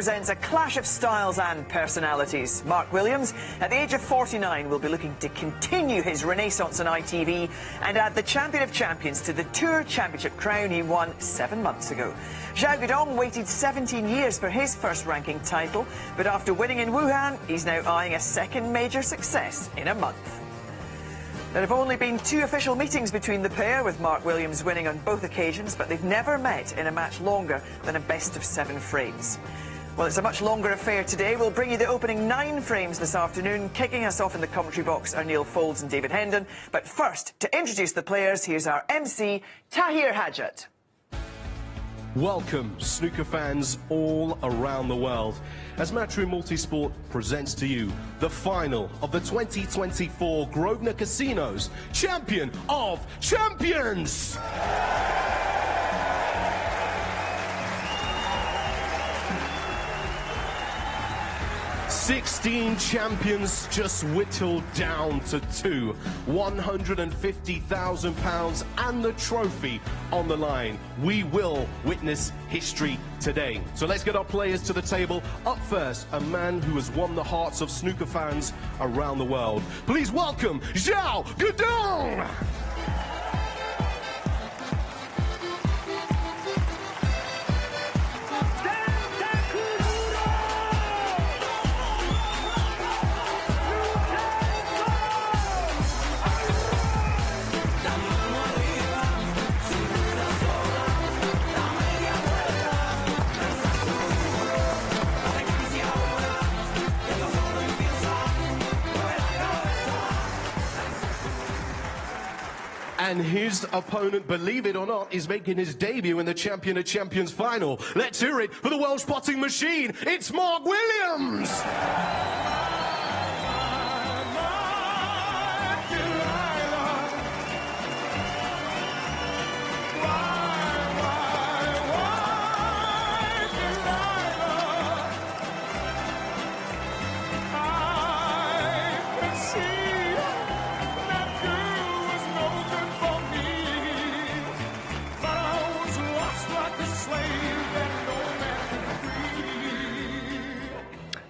presents a clash of styles and personalities. Mark Williams, at the age of 49, will be looking to continue his renaissance on ITV and add the champion of champions to the Tour Championship crown he won 7 months ago. Xiao Guodong waited 17 years for his first ranking title, but after winning in Wuhan, he's now eyeing a second major success in a month. There have only been 2 official meetings between the pair, with Mark Williams winning on both occasions, but they've never met in a match longer than a best-of-7 frames. Well, it's a much longer affair today. We'll bring you the opening 9 frames this afternoon. Kicking us off in the commentary box are Neil Folds and David Hendon. But first, to introduce the players, here's our MC, Tahir Hajat. Welcome, snooker fans all around the world, as Matchroom Multisport presents to you the final of the 2024 Grosvenor Casinos Champion of Champions! 16 champions just whittled down to 2. £150,000 and the trophy on the line. We will witness history today. So let's get our players to the table. Up first, a man who has won the hearts of snooker fans around the world. Please welcome Xiao Guodong! And his opponent, believe it or not, is making his debut in the Champion of Champions final. Let's hear it for the Welsh spotting machine. It's Mark Williams!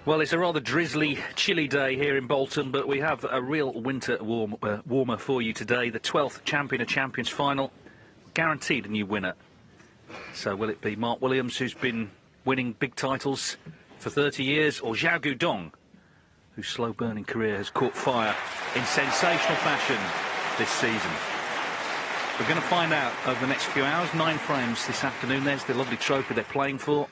Well, it's a rather drizzly, chilly day here in Bolton, but we have a real winter warmer for you today. The 12th Champion of Champions final, guaranteed a new winner. So will it be Mark Williams, who's been winning big titles for 30 years, or Xiao Guodong, whose slow-burning career has caught fire in sensational fashion this season? We're going to find out over the next few hours. 9 frames this afternoon. There's the lovely trophy they're playing for.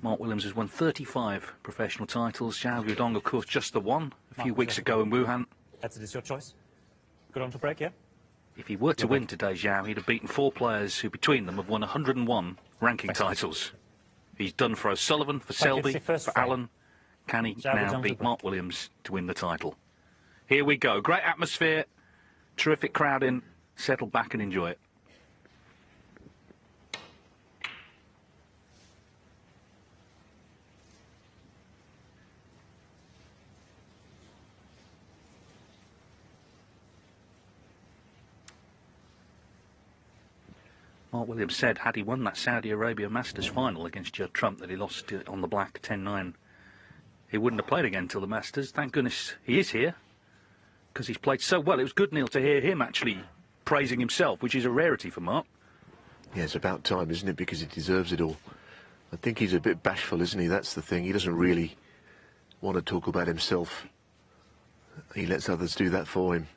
Mark Williams has won 35 professional titles. Xiao Guodong, of course, just the one a few weeks ago in Wuhan. That's it, it's your choice. Good on to break, yeah? If he were to win today, Xiao, he'd have beaten 4 players who, between them, have won 101 ranking titles. He's done for O'Sullivan, for Selby, for Allen. Can he now beat Mark Williams to win the title? Here we go. Great atmosphere, terrific crowd in. Settle back and enjoy it. Mark Williams said, had he won that Saudi Arabia Masters final against Judd Trump that he lost on the black 10-9, he wouldn't have played again till the Masters. Thank goodness he is here, because he's played so well. It was good, Neil, to hear him actually praising himself, which is a rarity for Mark. Yeah, it's about time, isn't it, because he deserves it all. I think he's a bit bashful, isn't he? That's the thing. He doesn't really want to talk about himself. He lets others do that for him.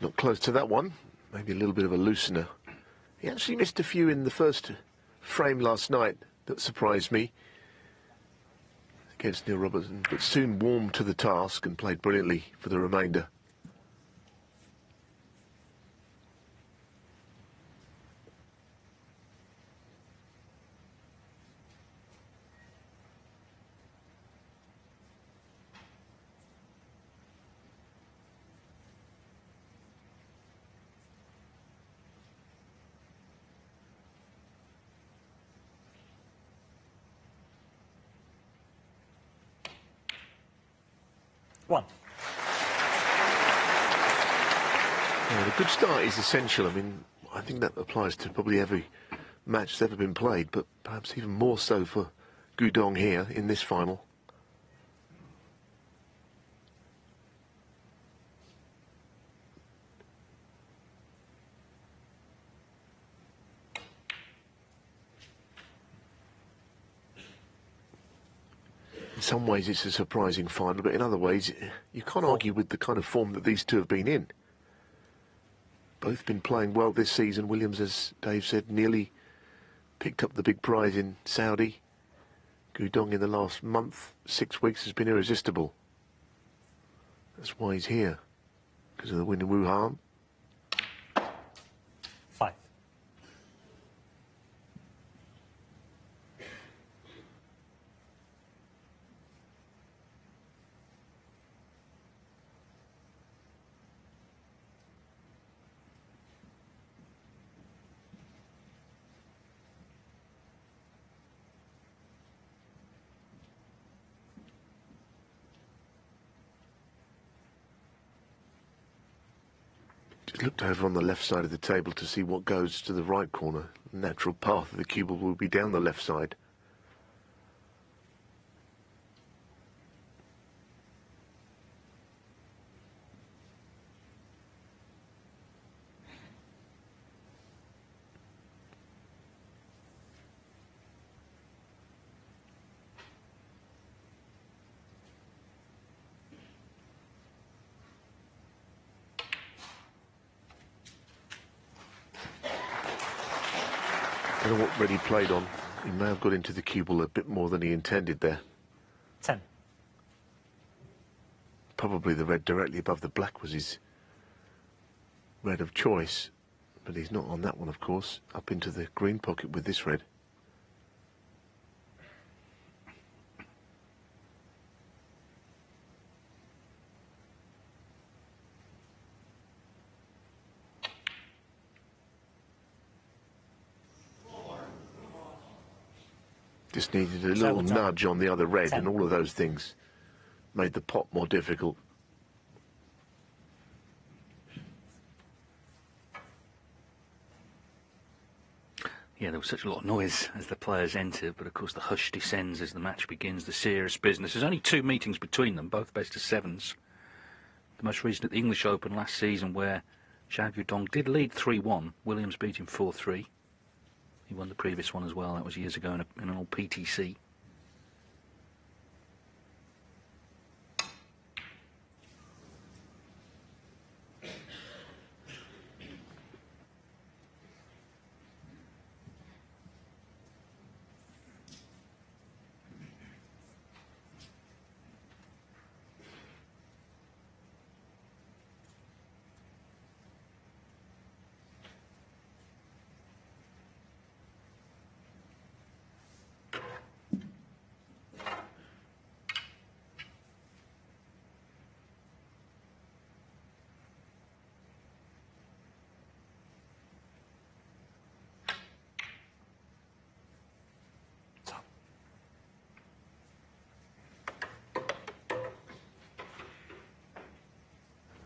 Not close to that one. Maybe a little bit of a loosener. He actually missed a few in the first frame last night that surprised me against Neil Robertson, but soon warmed to the task and played brilliantly for the remainder. 1. Yeah, the good start is essential. I mean, I think that applies to probably every match that's ever been played, but perhaps even more so for Guodong here in this final. In some ways it's a surprising final, but in other ways you can't argue with the kind of form that these two have been in. Both been playing well this season. Williams, as Dave said, nearly picked up the big prize in Saudi. Guodong in the last month, 6 weeks, has been irresistible. That's why he's here, because of the win in Wuhan. 5. Just looked over on the left side of the table to see what goes to the right corner. The natural path of the cue ball will be down the left side. I don't know what Reddy played on. He may have got into the cue ball a bit more than he intended there. 10. Probably the red directly above the black was his red of choice, but he's not on that one, of course. Up into the green pocket with this red. Just needed a little nudge on the other red, and all of those things made the pot more difficult. Yeah, there was such a lot of noise as the players entered, but of course the hush descends as the match begins, the serious business. There's only 2 meetings between them, both best of sevens. The most recent at the English Open last season, where Xiao Guodong did lead 3-1. Williams beat him 4-3. He won the previous one as well. That was years ago in an old PTC.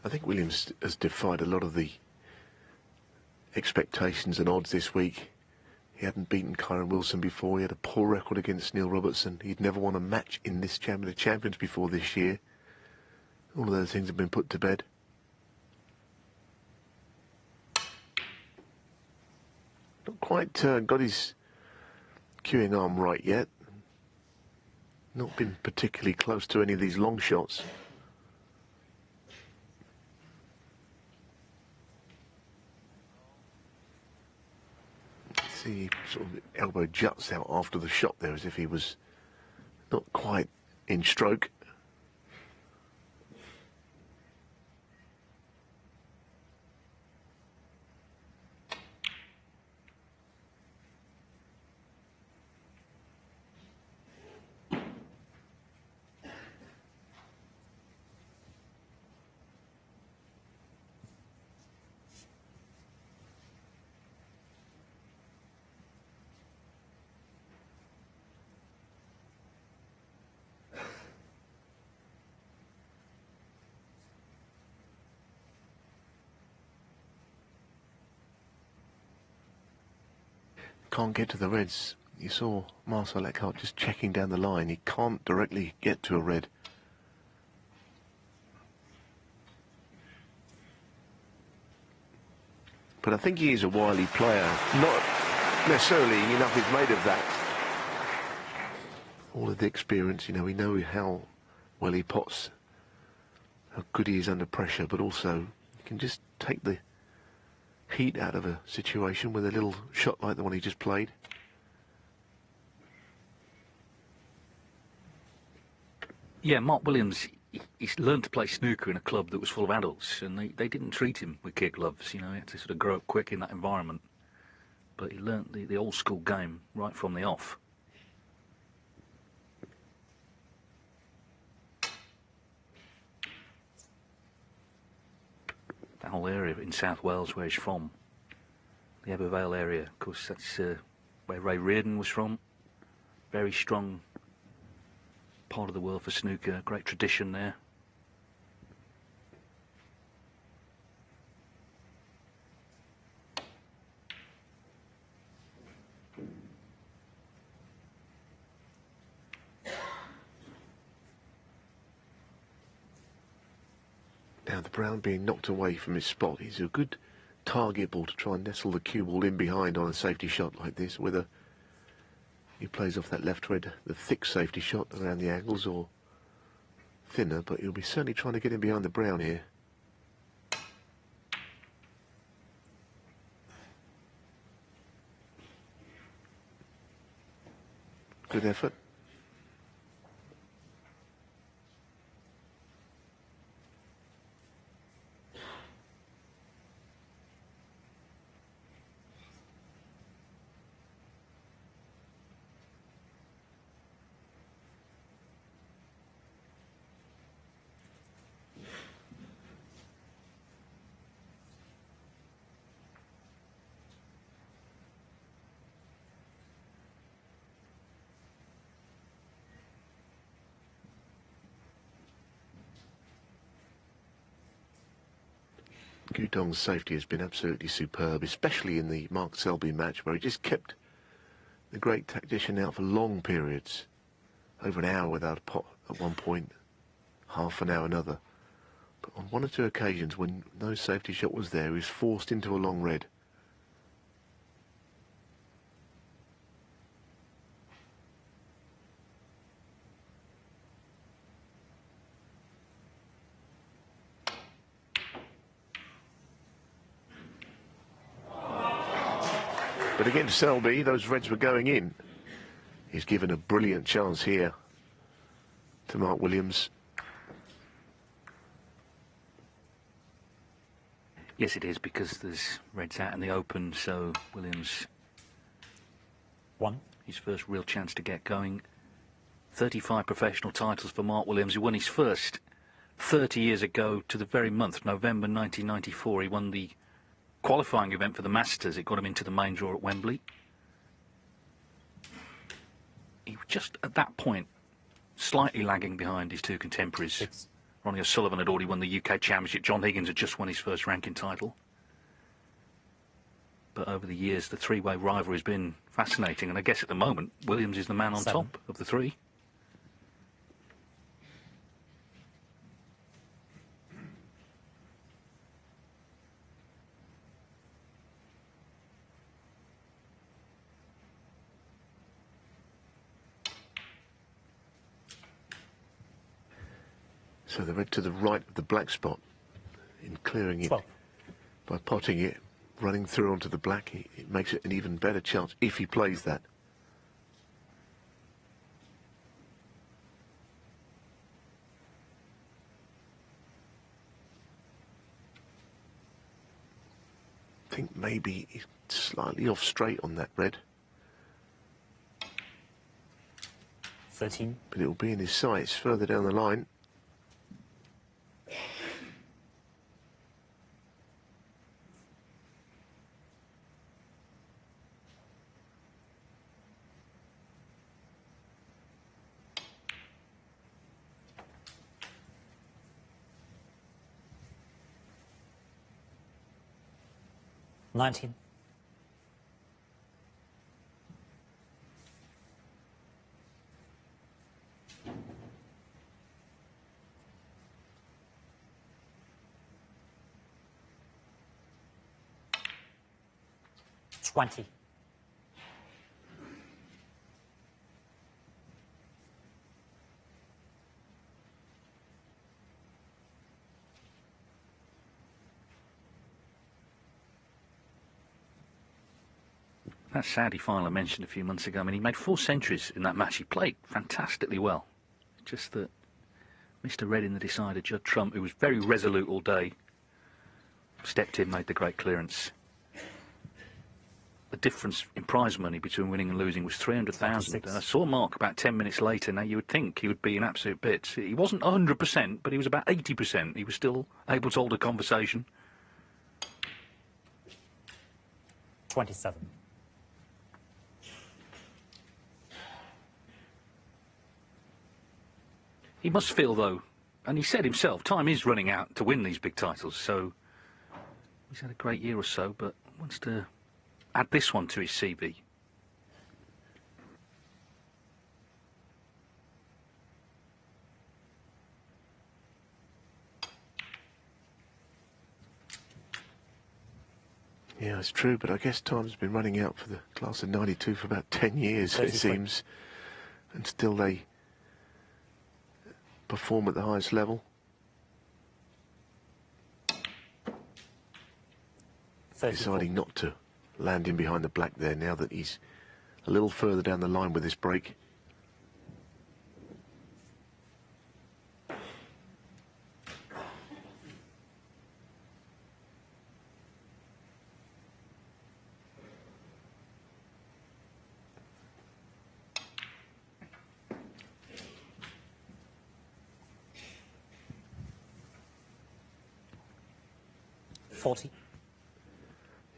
I think Williams has defied a lot of the expectations and odds this week. He hadn't beaten Kyron Wilson before. He had a poor record against Neil Robertson. He'd never won a match in this Champion of Champions before this year. All of those things have been put to bed. Not quite got his cueing arm right yet. Not been particularly close to any of these long shots. See, sort of elbow juts out after the shot there as if he was not quite in stroke. can't get to the reds. You saw Marcel Eckhart just checking down the line. He can't directly get to a red. But I think he is a wily player. Not necessarily enough is made of that. All of the experience, you know, we know how well he pots, how good he is under pressure, but also he can just take the heat out of a situation with a little shot like the one he just played. Yeah, Mark Williams, he's learned to play snooker in a club that was full of adults, and they didn't treat him with kid gloves. You know, he had to sort of grow up quick in that environment. But he learnt the old school game right from the off. That whole area in South Wales where he's from, the Ebervale area, of course, that's where Ray Reardon was from. Very strong part of the world for snooker, great tradition there. Now the brown being knocked away from his spot is a good target ball to try and nestle the cue ball in behind on a safety shot like this, whether he plays off that left red, the thick safety shot around the angles, or thinner, but he'll be certainly trying to get in behind the brown here. Good effort. Guodong's safety has been absolutely superb, especially in the Mark Selby match, where he just kept the great tactician out for long periods, over an hour without a pot at one point, half an hour another. But on one or two occasions when no safety shot was there, he was forced into a long red. But against Selby, those reds were going in. He's given a brilliant chance here to Mark Williams. Yes, it is, because there's reds out in the open, so Williams, his first real chance to get going. 35 professional titles for Mark Williams, who won his first 30 years ago to the very month, November 1994. He won the qualifying event for the Masters. It got him into the main draw at Wembley. He was just at that point slightly lagging behind his two contemporaries. Ronnie O'Sullivan had already won the UK Championship. John Higgins had just won his first ranking title. But over the years, the three-way rivalry has been fascinating, and I guess at the moment, Williams is the man on top of the three. So the red to the right of the black spot, in clearing it, by potting it, running through onto the black, it makes it an even better chance if he plays that. I think maybe he's slightly off straight on that red. 13. But it will be in his sights further down the line. 20. That Saudi final I mentioned a few months ago, I mean, he made 4 centuries in that match. He played fantastically well. Just that Mr. Red in the decider, Judd Trump, who was very resolute all day, stepped in, made the great clearance. The difference in prize money between winning and losing was 300,000. I saw Mark about 10 minutes later. Now, you would think he would be in absolute bits. He wasn't 100%, but he was about 80%. He was still able to hold a conversation. 27. He must feel, though, and he said himself, time is running out to win these big titles, so he's had a great year or so, but wants to add this one to his CV. Yeah, it's true, but I guess time's been running out for the class of 92 for about 10 years, it seems, and still they perform at the highest level. 34. Deciding not to land in behind the black there now that he's a little further down the line with this break.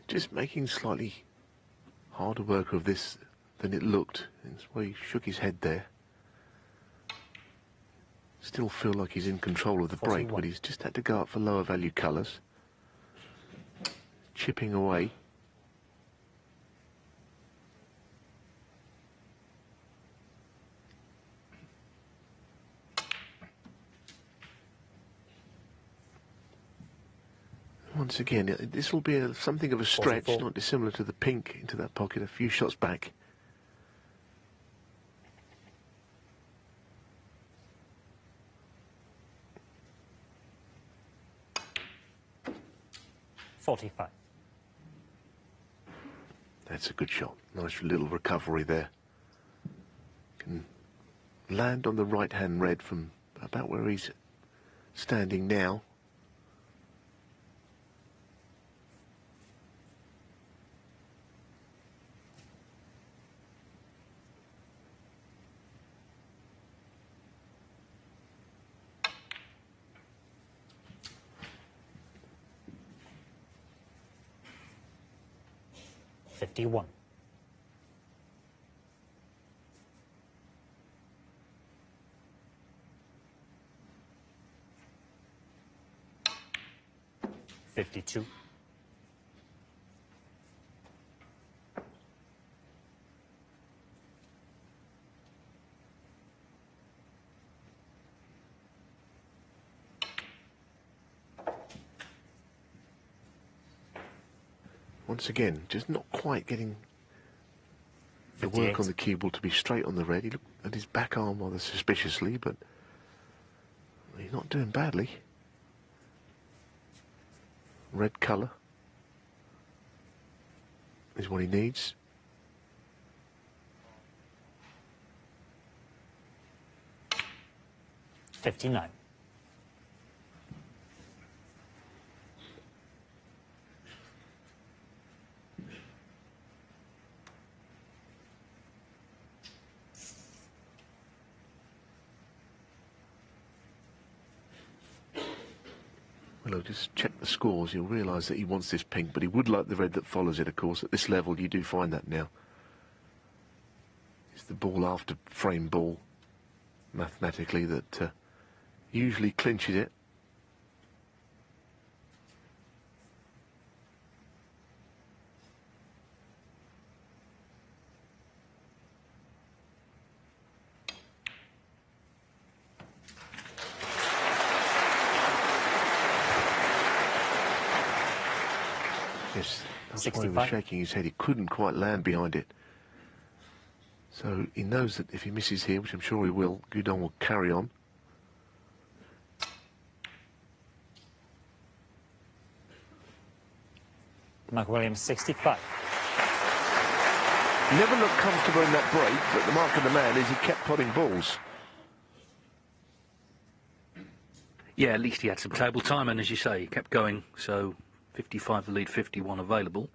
Just making slightly harder work of this than it looked. That's why he shook his head there. Still feel like he's in control of the break, but he's just had to go up for lower value colours. Chipping away. Once again, this will be something of a stretch, 44. not dissimilar to the pink into that pocket, a few shots back. $45. That's a good shot. Nice little recovery there. Can land on the right-hand red from about where he's standing now. $51. $52. Once again, just not quite getting the 58. work on the cue ball to be straight on the red. He looked at his back arm rather suspiciously, but he's not doing badly. Red colour is what he needs. $59. Well, just check the scores. You'll realise that he wants this pink, but he would like the red that follows it, of course. At this level, you do find that now. It's the ball after frame ball, mathematically, that usually clinches it. Yes, That's why he was 65. shaking his head. He couldn't quite land behind it. So he knows that if he misses here, which I'm sure he will, Guodong will carry on. Mark Williams, 65. Never looked comfortable in that break, but the mark of the man is he kept potting balls. Yeah, at least he had some table time, and as you say, he kept going. So 55 the lead, 51 available.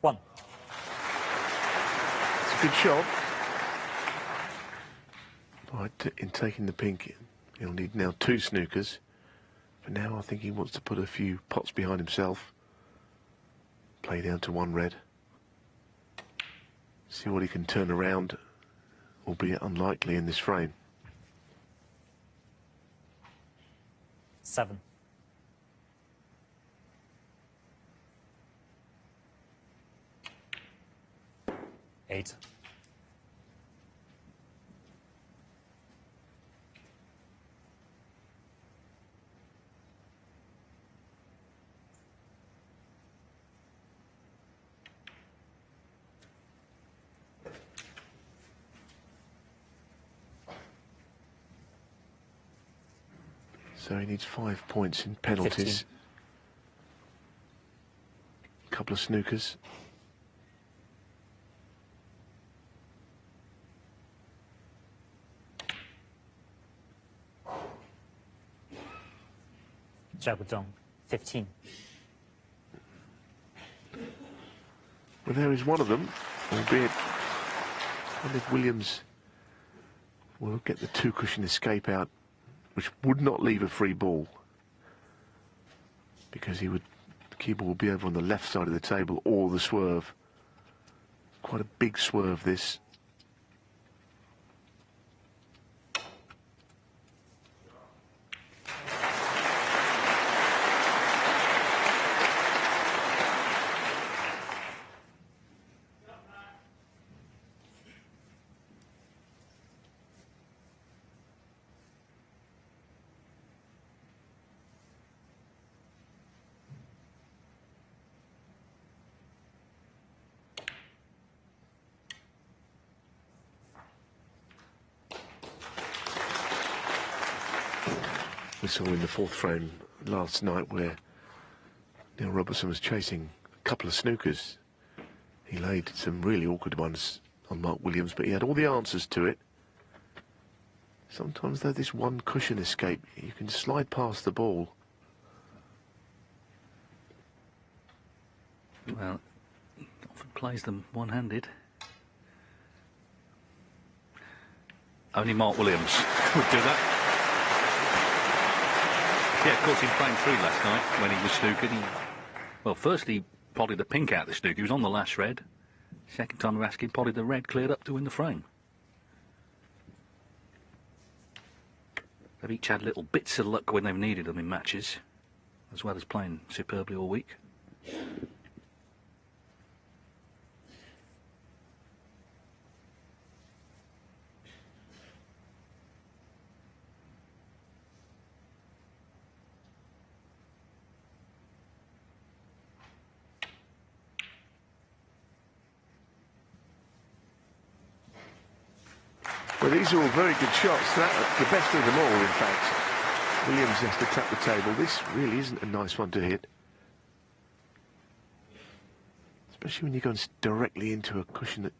One. It's a good shot. Right, in taking the pink, he'll need now 2 snookers. For now, I think he wants to put a few pots behind himself. Play down to 1 red. See what he can turn around, albeit unlikely in this frame. 7. 8. So he needs 5 points in penalties. 15. A couple of snookers. Guodong, 15. Well, there is one of them, albeit and if Williams will get the 2 cushion escape out, which would not leave a free ball, because the cue ball will be over on the left side of the table or the swerve. Quite a big swerve, this. We saw in the 4th frame last night where Neil Robertson was chasing a couple of snookers. He laid some really awkward ones on Mark Williams, but he had all the answers to it. Sometimes, though, this 1 cushion escape, you can slide past the ball. Well, often plays them one-handed. Only Mark Williams would do that. Yeah, of course, he playing 3 last night when he was snookered. Well, first he potted the pink out of the snooker. He was on the last red. Second time we asked him, potted the red, cleared up to win the frame. They've each had little bits of luck when they've needed them in matches, as well as playing superbly all week. Well, these are all very good shots. The best of them all, in fact. Williams has to tap the table. This really isn't a nice one to hit. Especially when you're going directly into a cushion at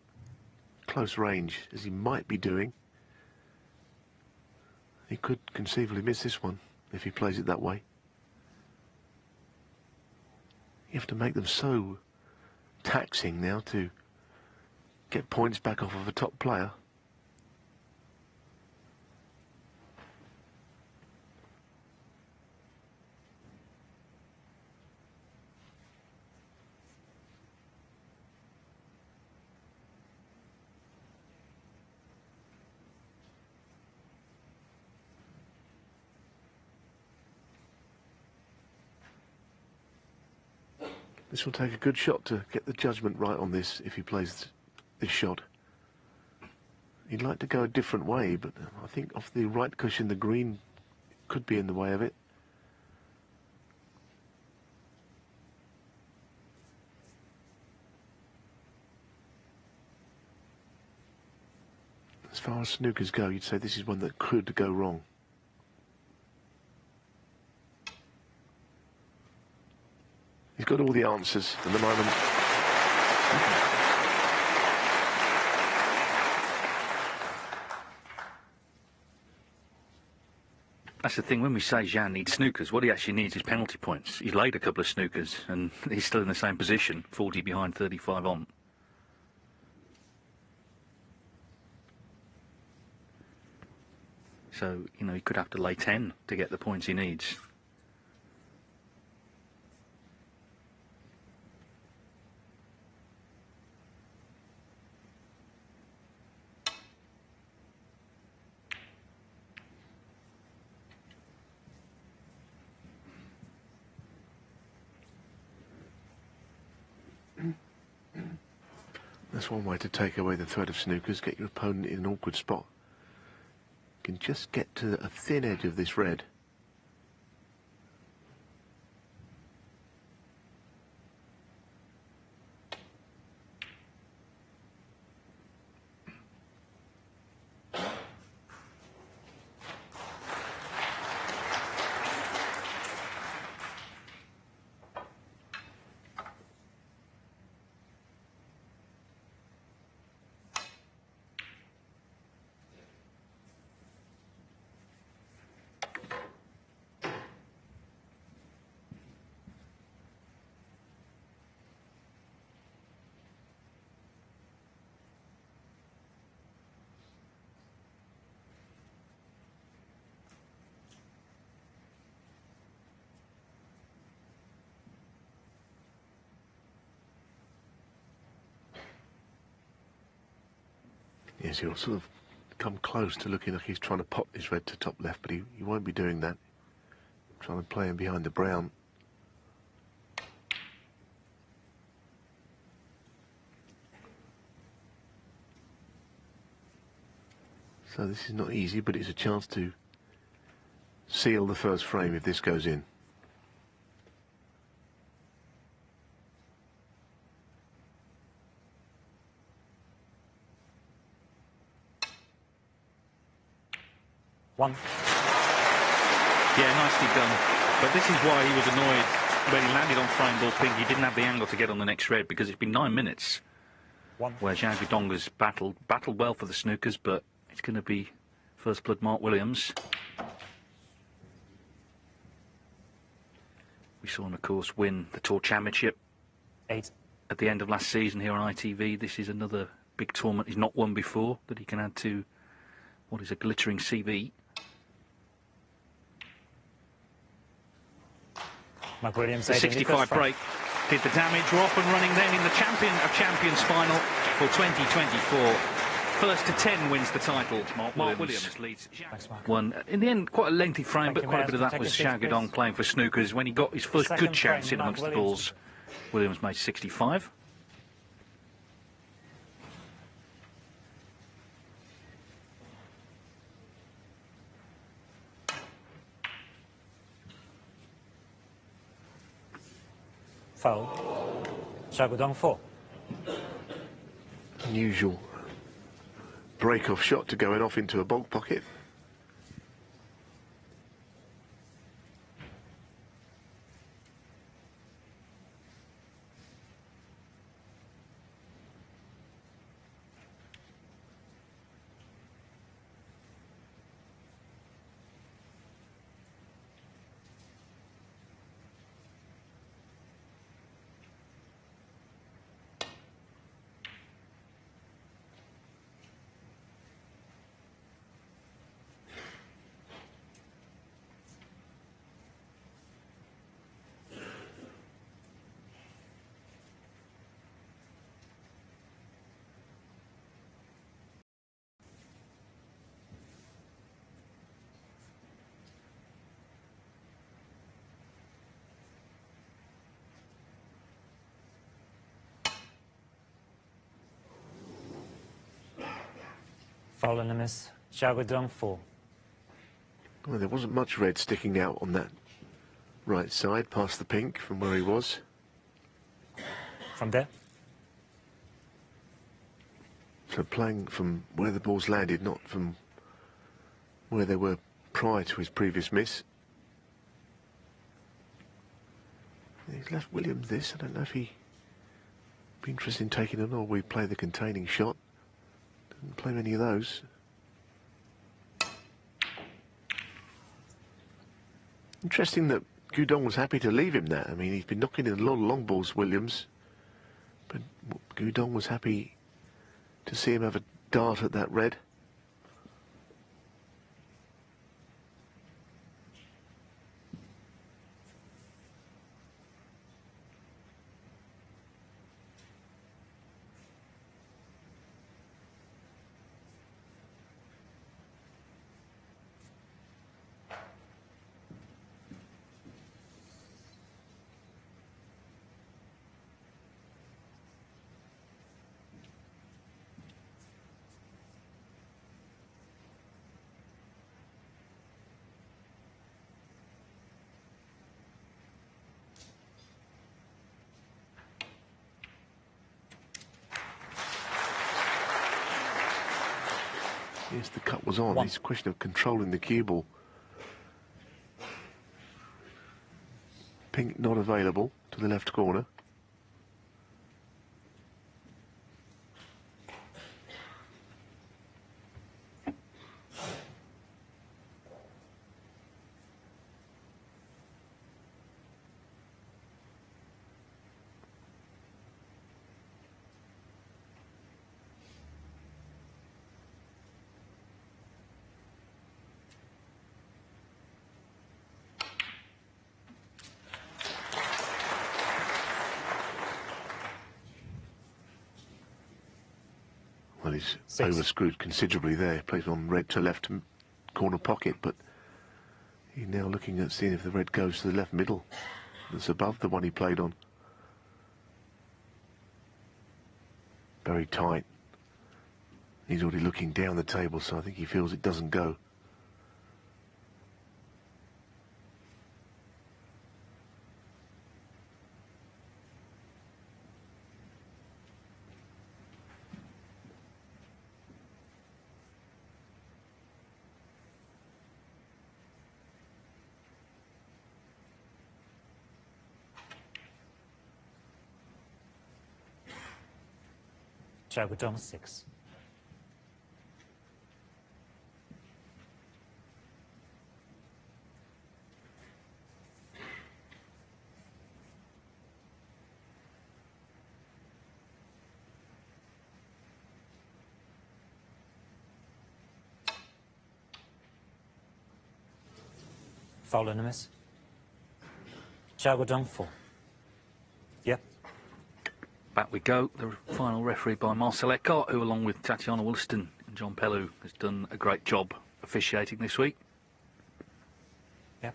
close range, as he might be doing. He could conceivably miss this one if he plays it that way. You have to make them so taxing now to get points back off of a top player. This will take a good shot to get the judgment right on this if he plays this shot. He'd like to go a different way, but I think off the right cushion the green could be in the way of it. As far as snookers go, you'd say this is one that could go wrong. He's got all the answers at the moment. That's the thing, when we say Xiao needs snookers, what he actually needs is penalty points. He's laid a couple of snookers, and he's still in the same position, 40 behind, 35 on. So, you know, he could have to lay 10 to get the points he needs. That's one way to take away the threat of snookers, get your opponent in an awkward spot. You can just get to a thin edge of this red. Yes, he'll sort of come close to looking like he's trying to pop this red to top left, but he won't be doing that. Trying to play him behind the brown. So this is not easy, but it's a chance to seal the first frame if this goes in. One. Yeah, nicely done. But this is why he was annoyed when he landed on frame ball pink. He didn't have the angle to get on the next red, because it's been 9 minutes where Xiao Guodong has battled well for the snookers, but it's going to be first blood Mark Williams. We saw him, of course, win the Tour Championship 8. at the end of last season here on ITV. This is another big tournament he's not won before that he can add to what is a glittering CV. Mark Williams, The 65 break did the damage. We're off and running then in the Champion of Champions final for 2024. First to 10 wins the title. Mark Williams leads. Thanks, Mark. One, in the end, quite a lengthy frame, but you, quite a bit of Matt. that was Take a Xiao seat, Guodong please. playing for snookers. When he got his first Second good chance frame, in Mark amongst the Williams. balls, Williams made 65. Foul. Xiao Guodong 4. Unusual break-off shot to going off into a bog pocket. Foul and a miss. Xiao Guodong 4. Well, there wasn't much red sticking out on that right side, past the pink from where he was. From there. So playing from where the balls landed, not from where they were prior to his previous miss. He's left Williams this. I don't know if he'd be interested in taking it, or we play the containing shot. Didn't play many of those. Interesting that Guodong was happy to leave him that. I mean, he's been knocking in a lot of long balls, Williams. But Guodong was happy to see him have a dart at that red. Yes, the cut was on. It's a question of controlling the cue ball. Pink not available to the left corner. Well, he's over-screwed considerably there. Plays on red to left corner pocket, but he's now looking at seeing if the red goes to the left middle. That's above the one he played on. Very tight. He's already looking down the table, so I think he feels it doesn't go. Xiao Guodong 6. Foul and a miss. Xiao Guodong 4. Yep. Back we go. The final referee by Marcel Eckhart, who along with Tatiana Wollaston and John Pellew has done a great job officiating this week. Yep.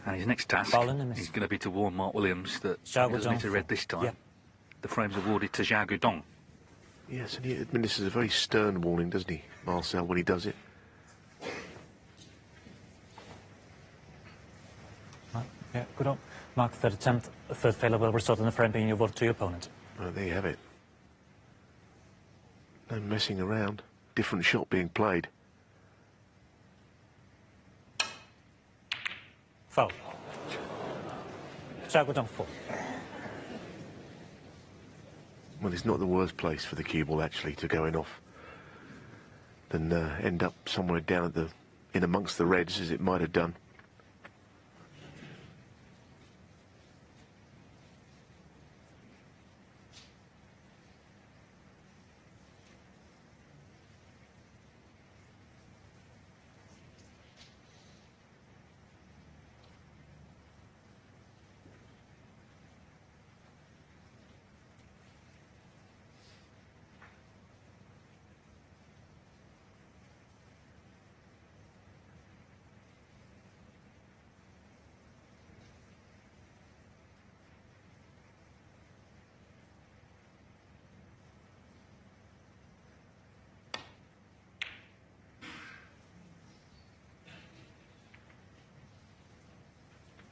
And his next task is going to be to warn Mark Williams that he doesn't need to red this time. Yep. The frame's awarded to Xiao Guodong. Yes, and he administers a very stern warning, doesn't he, Marcel, when he does it? Yeah, Guodong. Mark, third attempt, third failure will result in a frame being awarded to your opponent. Well, there you have it. No messing around. Different shot being played. Foul. Xiao Guodong 4. Well, it's not the worst place for the cue ball actually to go in off than end up somewhere down at the in amongst the reds as it might have done.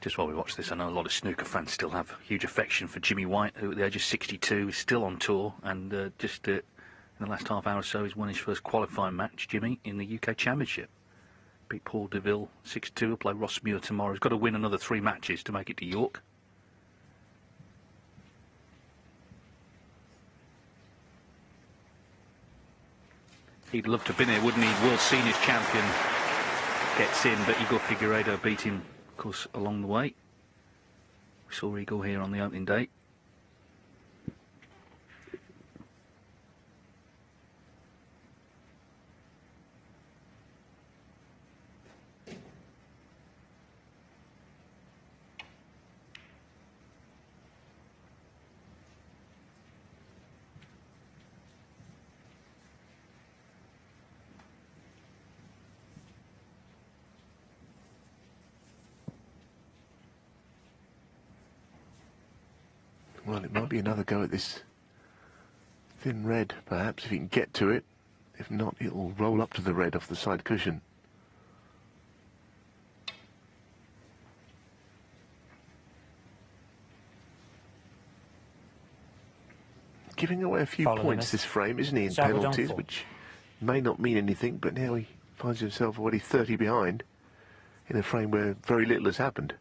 Just while we watch this, I know a lot of snooker fans still have huge affection for Jimmy White, who at the age of 62 is still on tour, and in the last half hour or so he's won his first qualifying match, Jimmy, in the UK Championship. Beat Paul Deville 6-2, he'll play Ross Muir tomorrow. He's got to win another 3 matches to make it to York. He'd love to have been here, wouldn't he? World Seniors champion gets in, but Igor Figueiredo beat him, of course, along the way. We saw Igor here on the opening day. Well, it might be another go at this thin red, perhaps, if he can get to it. If not, it'll roll up to the red off the side cushion. Giving away a few points this frame, isn't he, in penalties, which may not mean anything, but now he finds himself already 30 behind in a frame where very little has happened.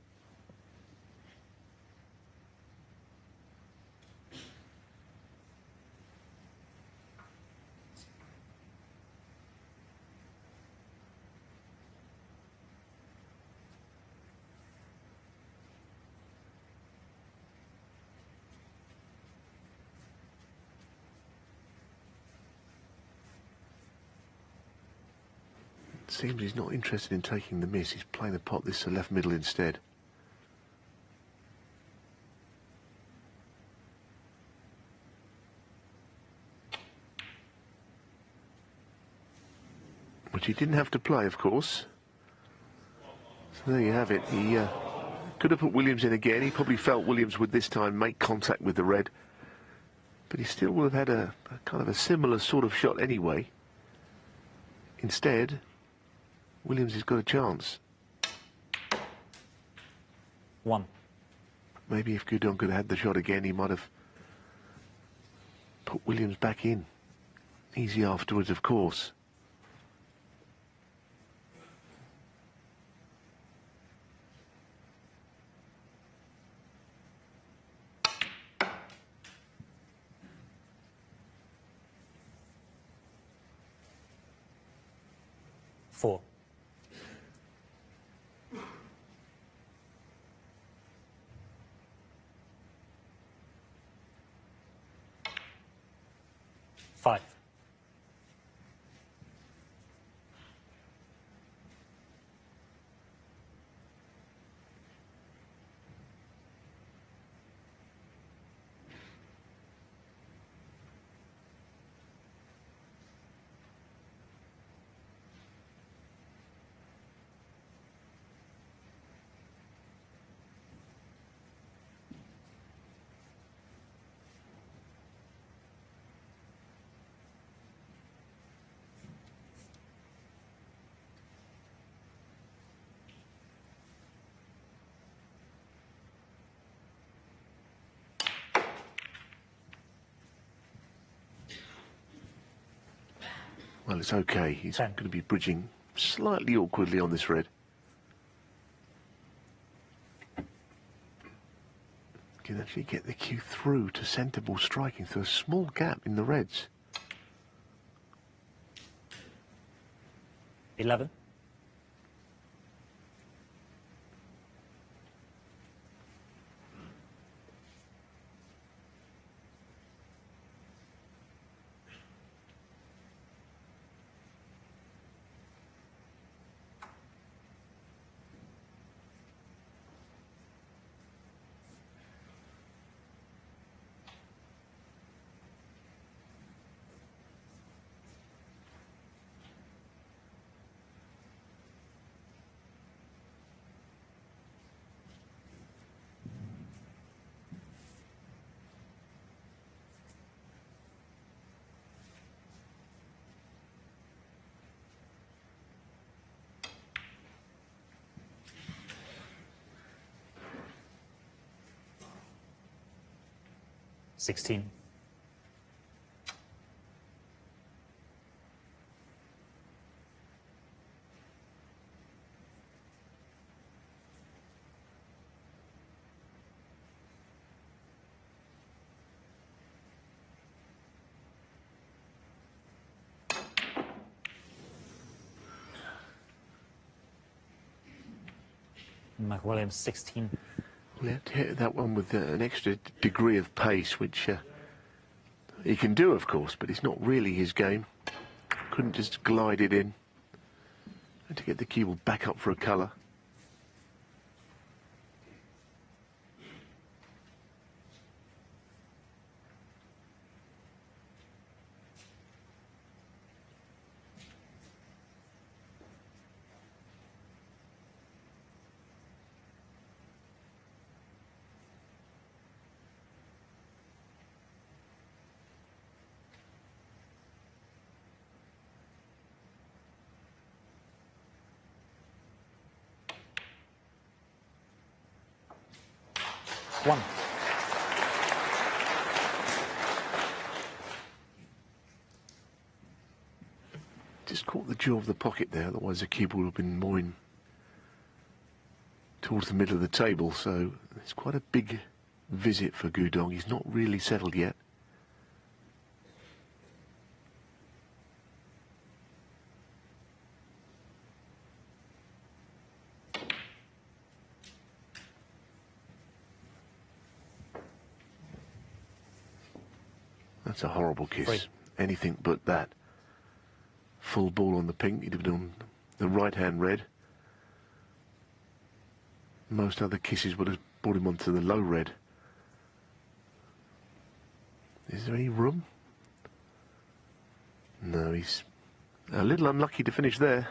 Seems he's not interested in taking the miss. He's playing the pot this to left middle instead. Which he didn't have to play, of course. So there you have it. He could have put Williams in again. He probably felt Williams would this time make contact with the red. But he still would have had a kind of a similar sort of shot anyway. Instead, Williams has got a chance. 1. Maybe if Guodong could have had the shot again, he might have put Williams back in. Easy afterwards, of course. Four. 5. Well, it's okay. He's 10. going to be bridging slightly awkwardly on this red. Can actually get the cue through to centre ball striking through a small gap in the reds. 11. $16. McWilliams 16. Well, he had to hit that one with an extra degree of pace, which he can do, of course, but it's not really his game. Couldn't just glide it in. Had to get the cue ball back up for a colour. One. Just caught the jaw of the pocket there, otherwise the cue ball would have been more in towards the middle of the table, so it's quite a big visit for Guodong. He's not really settled yet. That's a horrible kiss. 3. Anything but that. Full ball on the pink, he'd have done the right-hand red. Most other kisses would have brought him onto the low red. Is there any room? No, he's a little unlucky to finish there.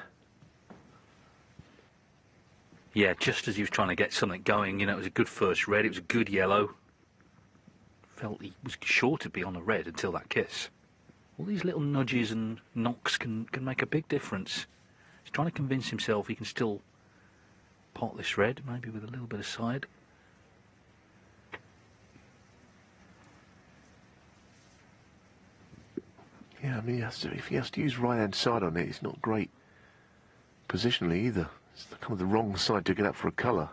Yeah, just as he was trying to get something going, you know, it was a good first red, it was a good yellow. Felt he was sure to be on a red until that kiss. All these little nudges and knocks can make a big difference. He's trying to convince himself he can still pot this red, maybe with a little bit of side. Yeah, I mean, if he has to use right-hand side on it, it's not great positionally either. It's kind of the wrong side to get up for a colour.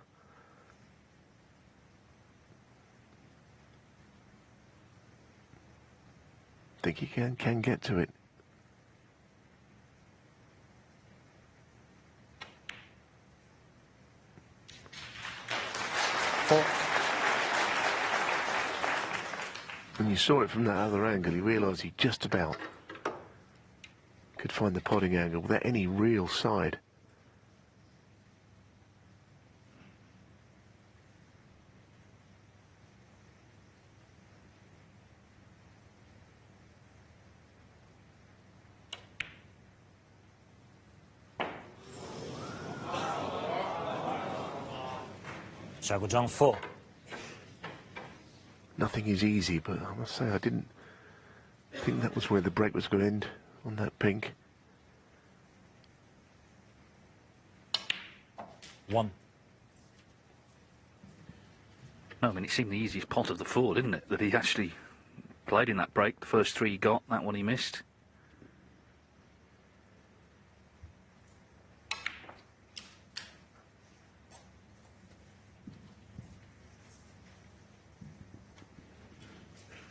Think he can get to it. When you saw it from that other angle, you realised he just about could find the potting angle without any real side. Guodong 4. Nothing is easy, but I must say I didn't think that was where the break was going to end on that pink. 1. No, I mean, it seemed the easiest pot of the four, didn't it? That he actually played in that break. The first three he got, that one he missed.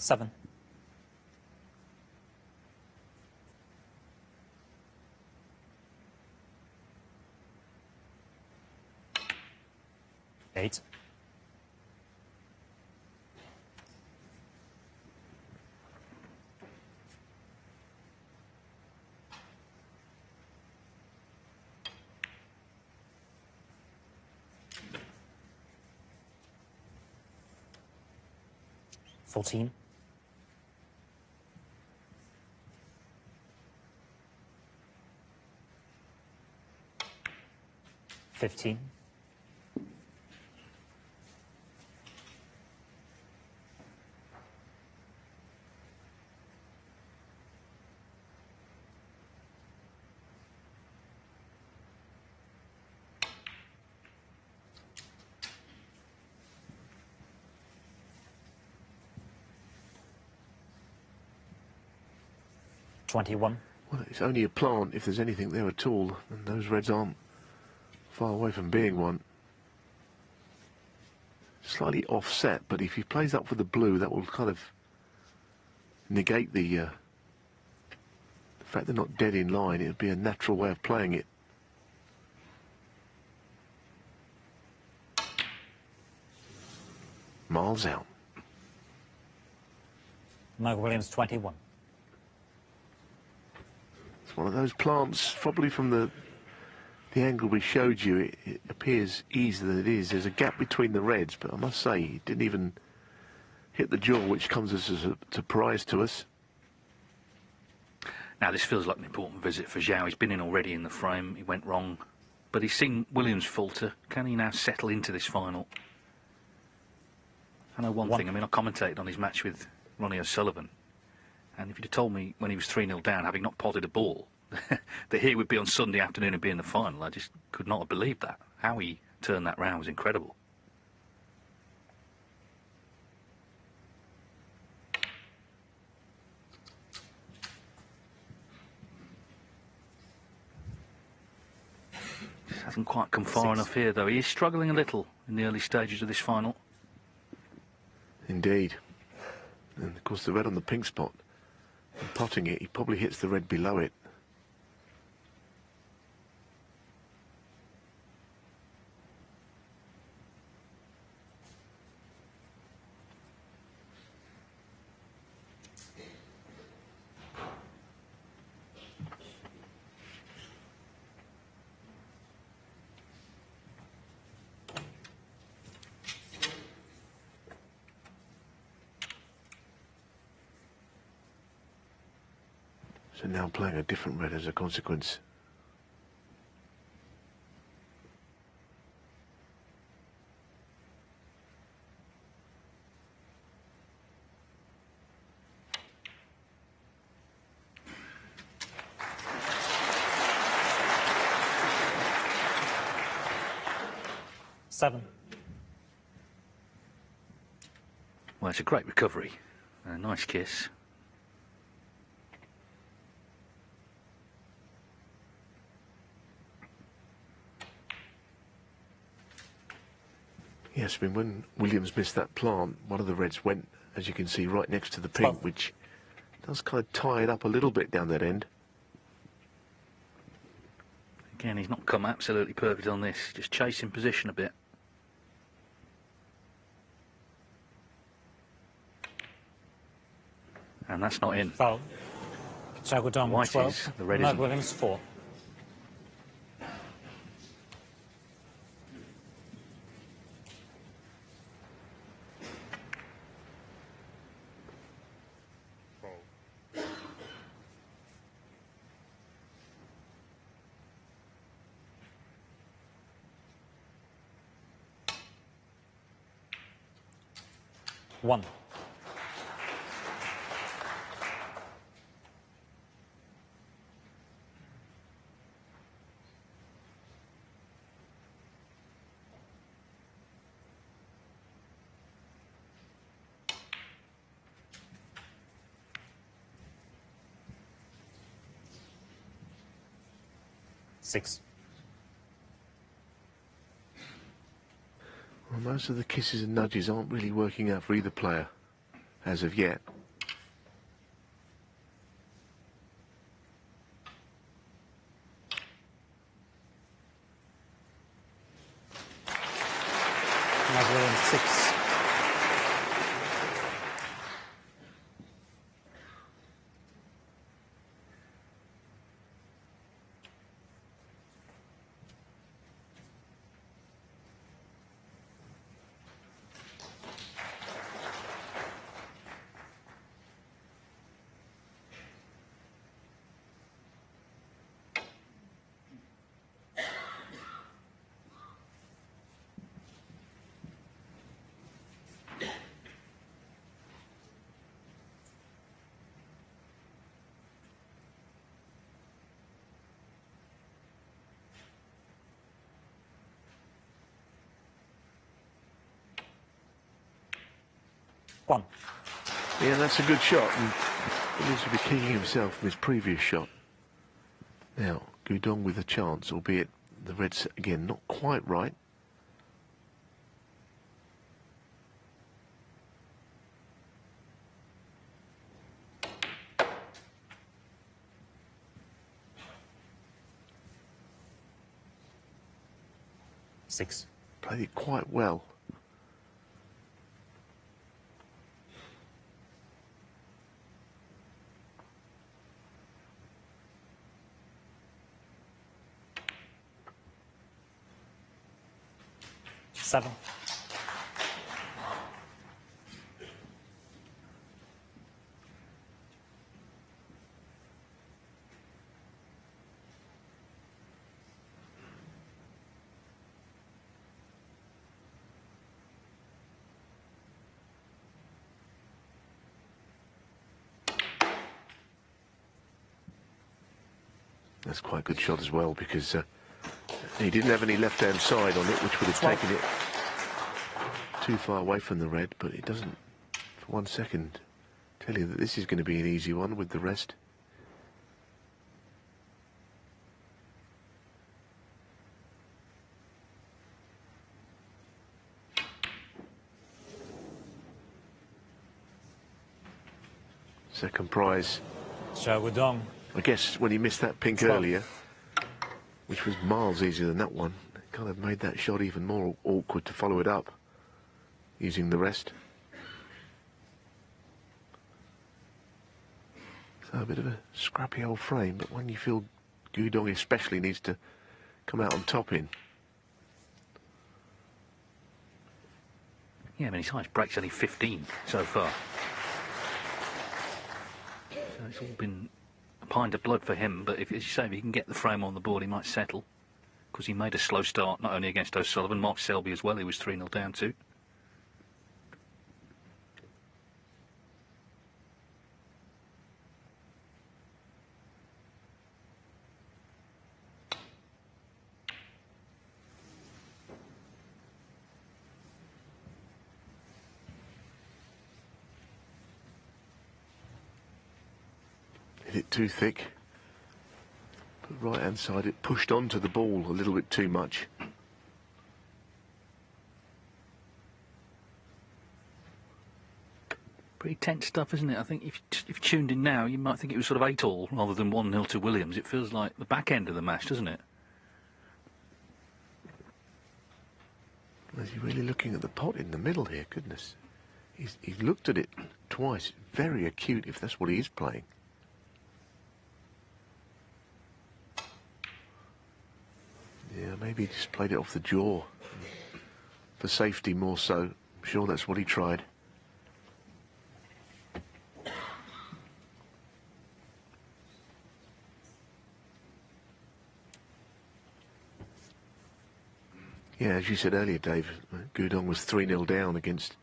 7. 8. 14. 15. 21. Well, it's only a plant if there's anything there at all, and those reds aren't far away from being one. Slightly offset, but if he plays up for the blue, that will kind of negate the fact they're not dead in line. It would be a natural way of playing it. Miles out. Mike Williams, 21. It's one of those plants, probably from the angle we showed you, it appears easier than it is. There's a gap between the reds, but I must say, it didn't even hit the jaw, which comes as a surprise to us. Now, this feels like an important visit for Xiao. He's been in already in the frame. He went wrong. But he's seen Williams falter. Can he now settle into this final? I know one thing. I mean, I commentated on his match with Ronnie O'Sullivan. And if you'd have told me when he was 3-0 down, having not potted a ball, that he would be on Sunday afternoon and be in the final, I just could not have believed that. How he turned that round was incredible. Just hasn't quite come far enough here, though. He is struggling a little in the early stages of this final. Indeed. And of course the red on the pink spot. And potting it, he probably hits the red below it. So now playing a different red as a consequence. Seven. Well, it's a great recovery. A nice kiss. Yes, I mean, when Williams missed that plant, one of the reds went, as you can see, right next to the pink, 12. which does kind of tie it up a little bit down that end. Again, he's not come absolutely perfect on this. Just chasing position a bit. And that's not in. Foul. Xiao Guodong, White 12. is, the red Mike isn't. Williams, 4. One. Six. Well, most of the kisses and nudges aren't really working out for either player, as of yet. 6. One. Yeah, that's a good shot. And he needs to be kicking himself from his previous shot. Now, Guodong with a chance, albeit the red's, again, not quite right. Six. Played it quite well. Seven. That's quite a good shot as well, because he didn't have any left-hand side on it, which would have taken it too far away from the red, but it doesn't for 1 second tell you that this is going to be an easy one with the rest. Second prize. Xiao Guodong. I guess when he missed that pink 12. earlier, which was miles easier than that one, it kind of made that shot even more awkward to follow it up using the rest. So a bit of a scrappy old frame, but one you feel Guodong especially needs to come out on top in. Yeah, I mean, his highest break's only 15 so far. So it's all been a pint of blood for him, but if, as you say, if he can get the frame on the board, he might settle. Because he made a slow start, not only against O'Sullivan, Mark Selby as well, he was 3-0 down to. Hit it too thick. But right hand side, it pushed onto the ball a little bit too much. Pretty tense stuff, isn't it? I think if you've tuned in now, you might think it was sort of 8-all rather than 1-0 to Williams. It feels like the back end of the match, doesn't it? Is he really looking at the pot in the middle here? Goodness. He's looked at it twice. Very acute, if that's what he is playing. Yeah, maybe he just played it off the jaw. For safety more so. I'm sure that's what he tried. Yeah, as you said earlier, Dave, Guodong was 3-0 down against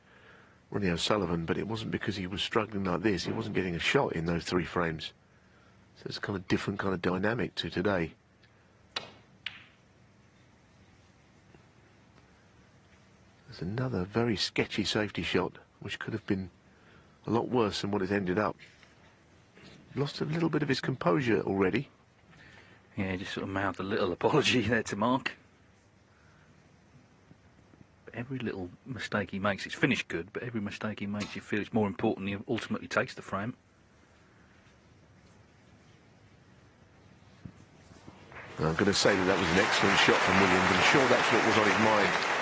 Ronnie O'Sullivan, but it wasn't because he was struggling like this. He wasn't getting a shot in those 3 frames. So it's a kind of different kind of dynamic to today. There's another very sketchy safety shot, which could have been a lot worse than what it ended up. Lost a little bit of his composure already. Yeah, just sort of mouthed a little apology there to Mark. But every little mistake he makes, it's finished good, but every mistake he makes, you feel it's more important he ultimately takes the frame. I'm going to say that that was an excellent shot from Williams. I'm sure that's what was on his mind.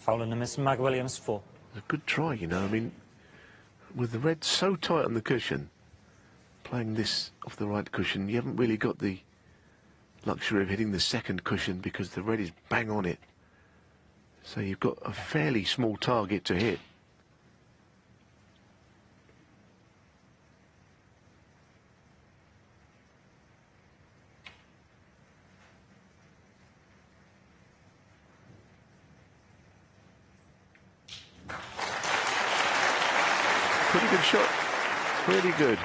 Foul on the miss, Mark Williams, 4. A good try, you know. I mean, with the red so tight on the cushion, playing this off the right cushion, you haven't really got the luxury of hitting the second cushion because the red is bang on it. So you've got a fairly small target to hit. Pretty good shot. Pretty good.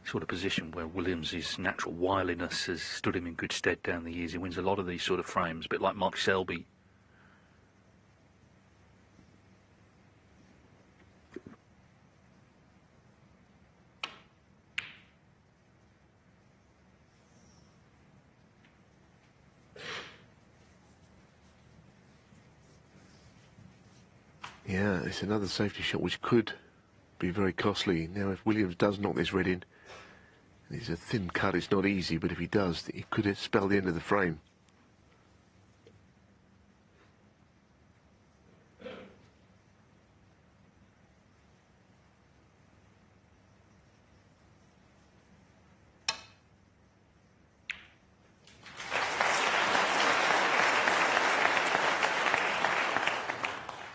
Sort of position where Williams' natural wiliness has stood him in good stead down the years. He wins a lot of these sort of frames, a bit like Mark Selby. Yeah, it's another safety shot which could be very costly. Now, if Williams does knock this red in, it's a thin cut, it's not easy, but if he does, it could spell the end of the frame.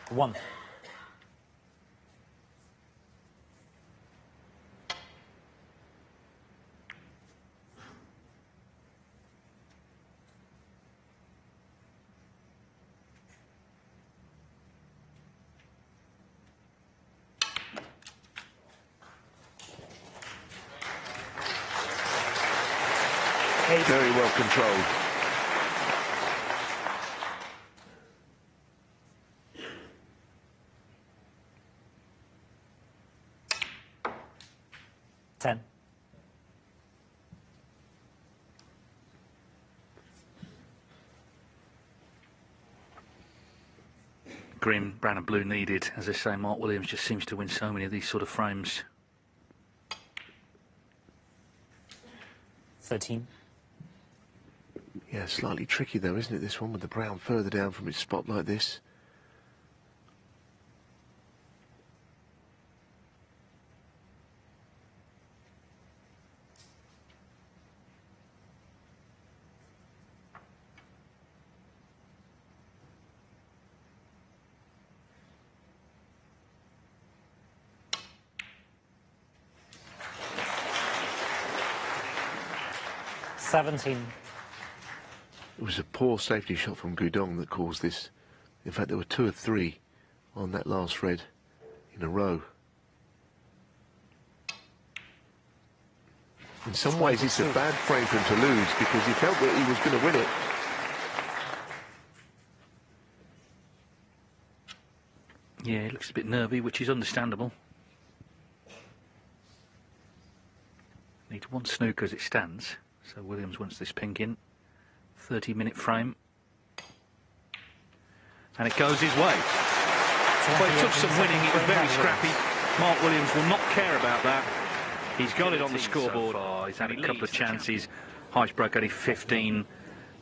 One. Very well controlled. Ten. Green, brown and blue needed. As I say, Mark Williams just seems to win so many of these sort of frames. 13. Yeah, slightly tricky though, isn't it, this one, with the brown further down from its spot like this. It was a poor safety shot from Guodong that caused this. In fact, there were 2 or 3 on that last red in a row. In some ways, it's a bad frame for him to lose because he felt that he was going to win it. Yeah, he looks a bit nervy, which is understandable. Needs 1 snooker as it stands, so Williams wants this pink in. 30-minute frame. And it goes his way. Well, it took some winning, it was very scrappy. Mark Williams will not care about that. He's got it on the scoreboard. He's had a couple of chances. Heights broke only 15.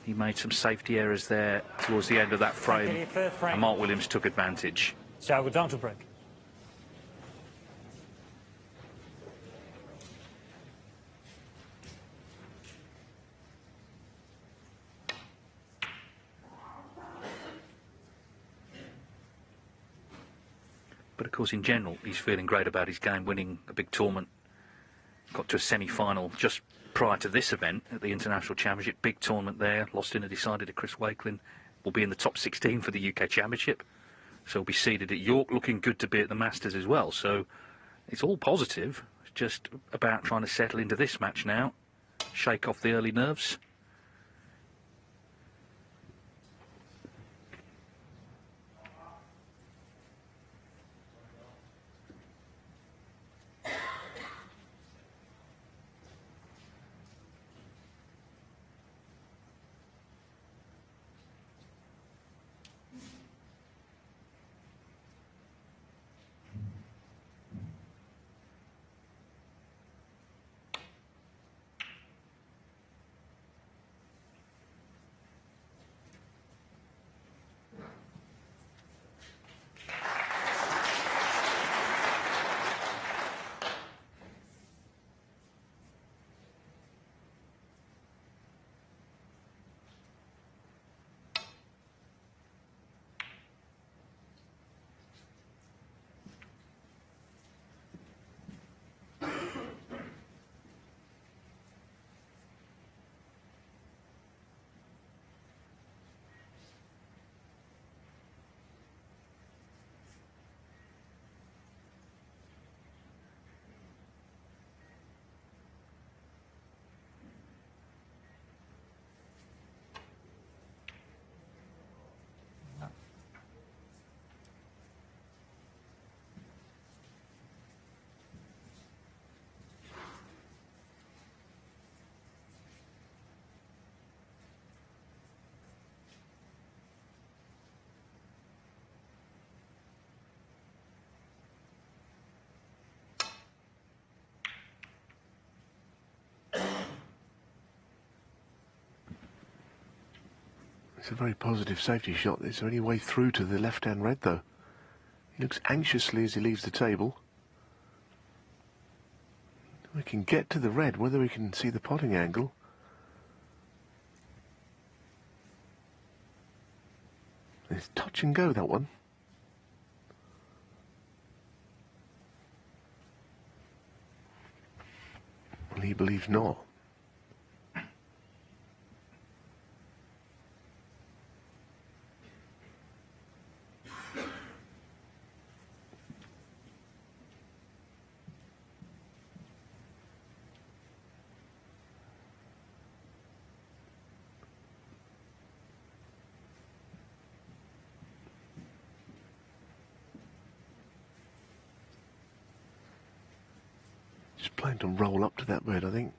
He made some safety errors there towards the end of that frame. And Mark Williams took advantage. Xiao, Guodong to break. But of course, in general, he's feeling great about his game, winning a big tournament. Got to a semi-final just prior to this event at the International Championship. Big tournament there, lost in a decider to Chris Wakelin. Will be in the top 16 for the UK Championship, so he'll be seeded at York, looking good to be at the Masters as well. So it's all positive. It's just about trying to settle into this match now, shake off the early nerves. It's a very positive safety shot. Is there any way through to the left-hand red, though? He looks anxiously as he leaves the table. We can get to the red, whether we can see the potting angle. It's touch and go, that one. Well, he believes not. Just planning to roll up to that red, I think.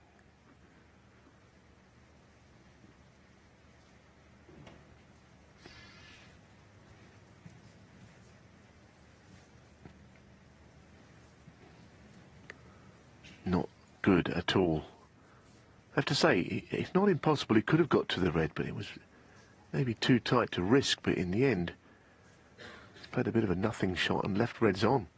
Not good at all. I have to say, it's not impossible. He could have got to the red, but it was maybe too tight to risk. But in the end, he's played a bit of a nothing shot and left reds on.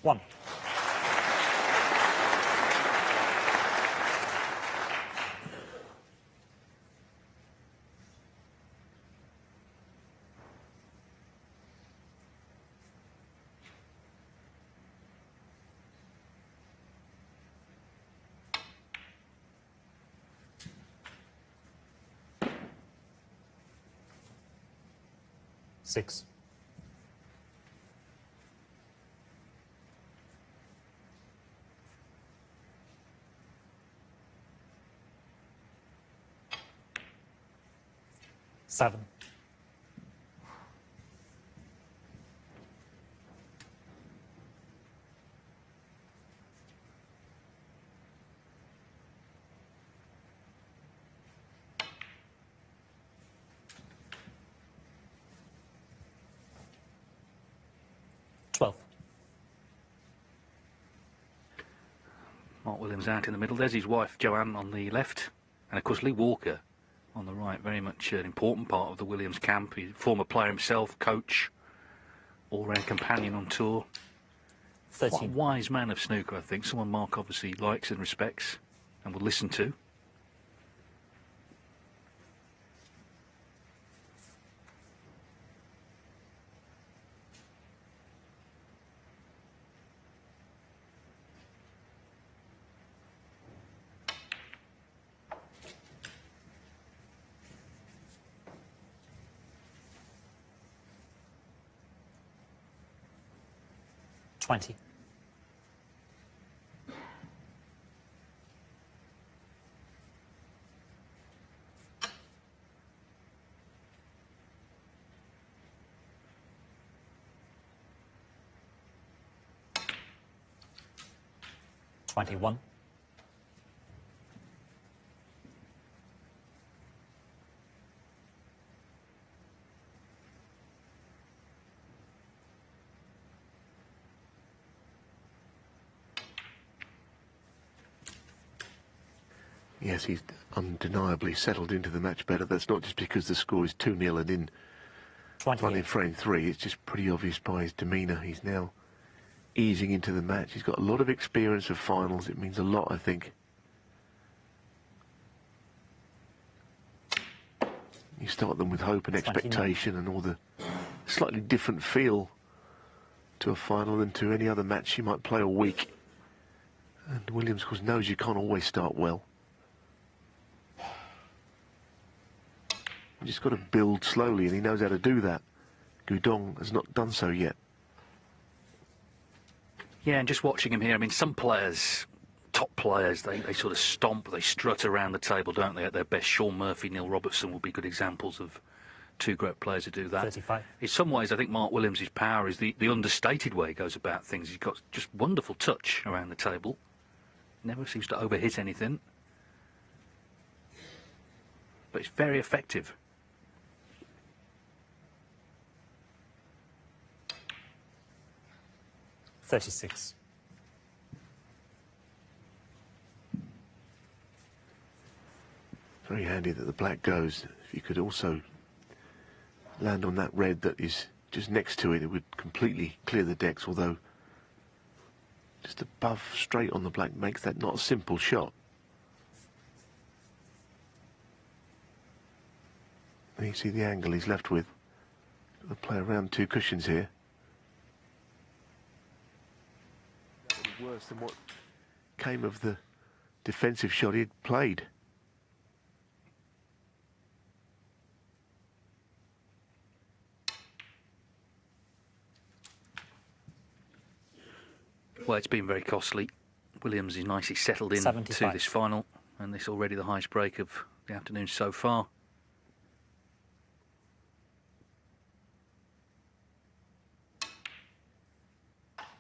One. Six. Seven. Twelve. Mark Williams out in the middle. There's his wife, Joanne, on the left. And, of course, Lee Walker on the right, very much an important part of the Williams camp. He's a former player himself, coach, all-round companion on tour. Quite a 13. wise man of snooker, I think. Someone Mark obviously likes and respects and will listen to. $20. 21. 'Yes, he's undeniably settled into the match better. That's not just because the score is 2-0 and in running 28. frame 3. It's just pretty obvious by his demeanour. He's now easing into the match. He's got a lot of experience of finals. It means a lot, I think. You start them with hope and 29. expectation and all the slightly different feel to a final than to any other match you might play all week. And Williams, of course, knows you can't always start well. You just got to build slowly, and he knows how to do that. Guodong has not done so yet. Yeah, and just watching him here, I mean, some players, top players, they sort of stomp, they strut around the table, don't they, at their best? Sean Murphy, Neil Robertson will be good examples of two great players who do that. 35. In some ways, I think Mark Williams' power is the understated way he goes about things. He's got just wonderful touch around the table. Never seems to overhit anything. But it's very effective. $36. Very handy that the black goes. If you could also land on that red that is just next to it, it would completely clear the decks, although just above straight on the black makes that not a simple shot. And you see the angle he's left with. Got to play around two cushions here. Worse than what came of the defensive shot he'd played. Well, it's been very costly. Williams is nicely settled in 75. to this final, and this already the highest break of the afternoon so far.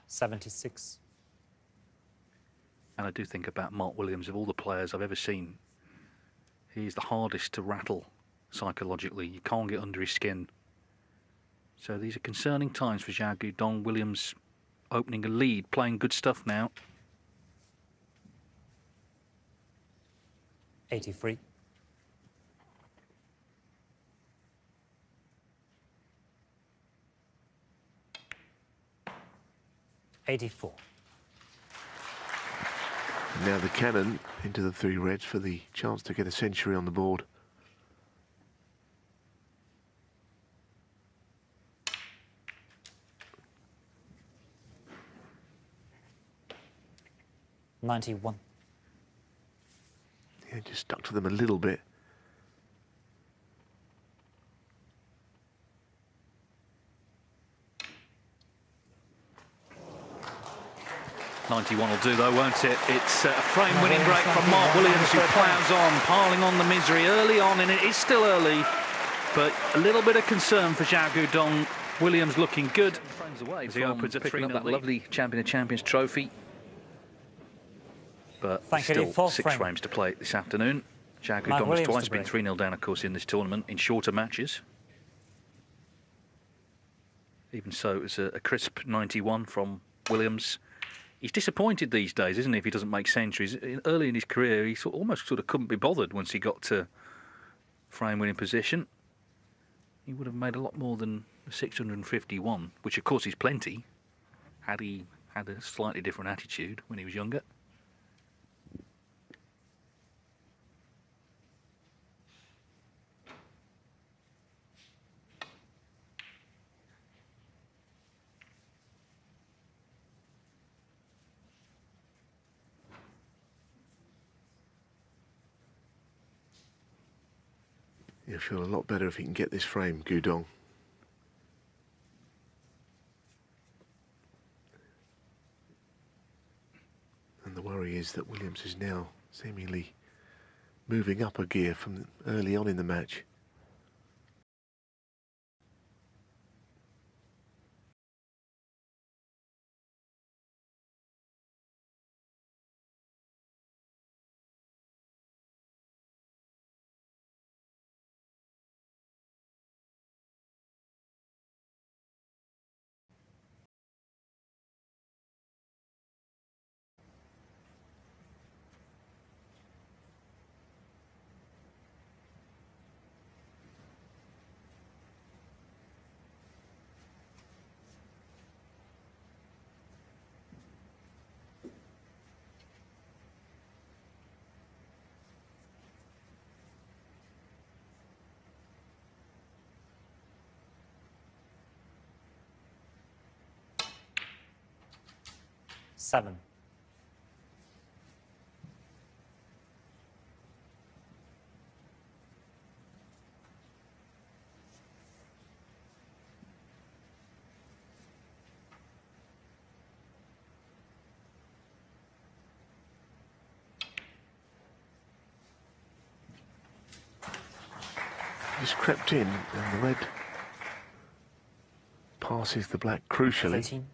$76. And I do think about Mark Williams, of all the players I've ever seen, he's the hardest to rattle psychologically. You can't get under his skin. So these are concerning times for Xiao Guodong. Williams opening a lead, playing good stuff now. 83. $84. Now the cannon into the three reds for the chance to get a century on the board. $91. Yeah, just stuck to them a little bit. $91 will do though, won't it? It's a frame-winning break from Mark Williams, who ploughs on, piling on the misery early on, and it is still early, but a little bit of concern for Xiao Guodong. Williams looking good. Frames away as he opens a 3-0 that lovely Champion of Champions trophy. But still 6 frames to play this afternoon. Xiao Guodong has twice been 3-0 down, of course, in this tournament, in shorter matches. Even so, it was a crisp 91 from Williams. He's disappointed these days, isn't he, if he doesn't make centuries? Early in his career, he almost couldn't be bothered once he got to frame winning position, he would have made a lot more than 651, which of course is plenty, had he had a slightly different attitude when he was younger. He'll feel a lot better if he can get this frame, Guodong. And the worry is that Williams is now seemingly moving up a gear from early on in the match. Seven. Just crept in, and the red passes the black crucially. 13.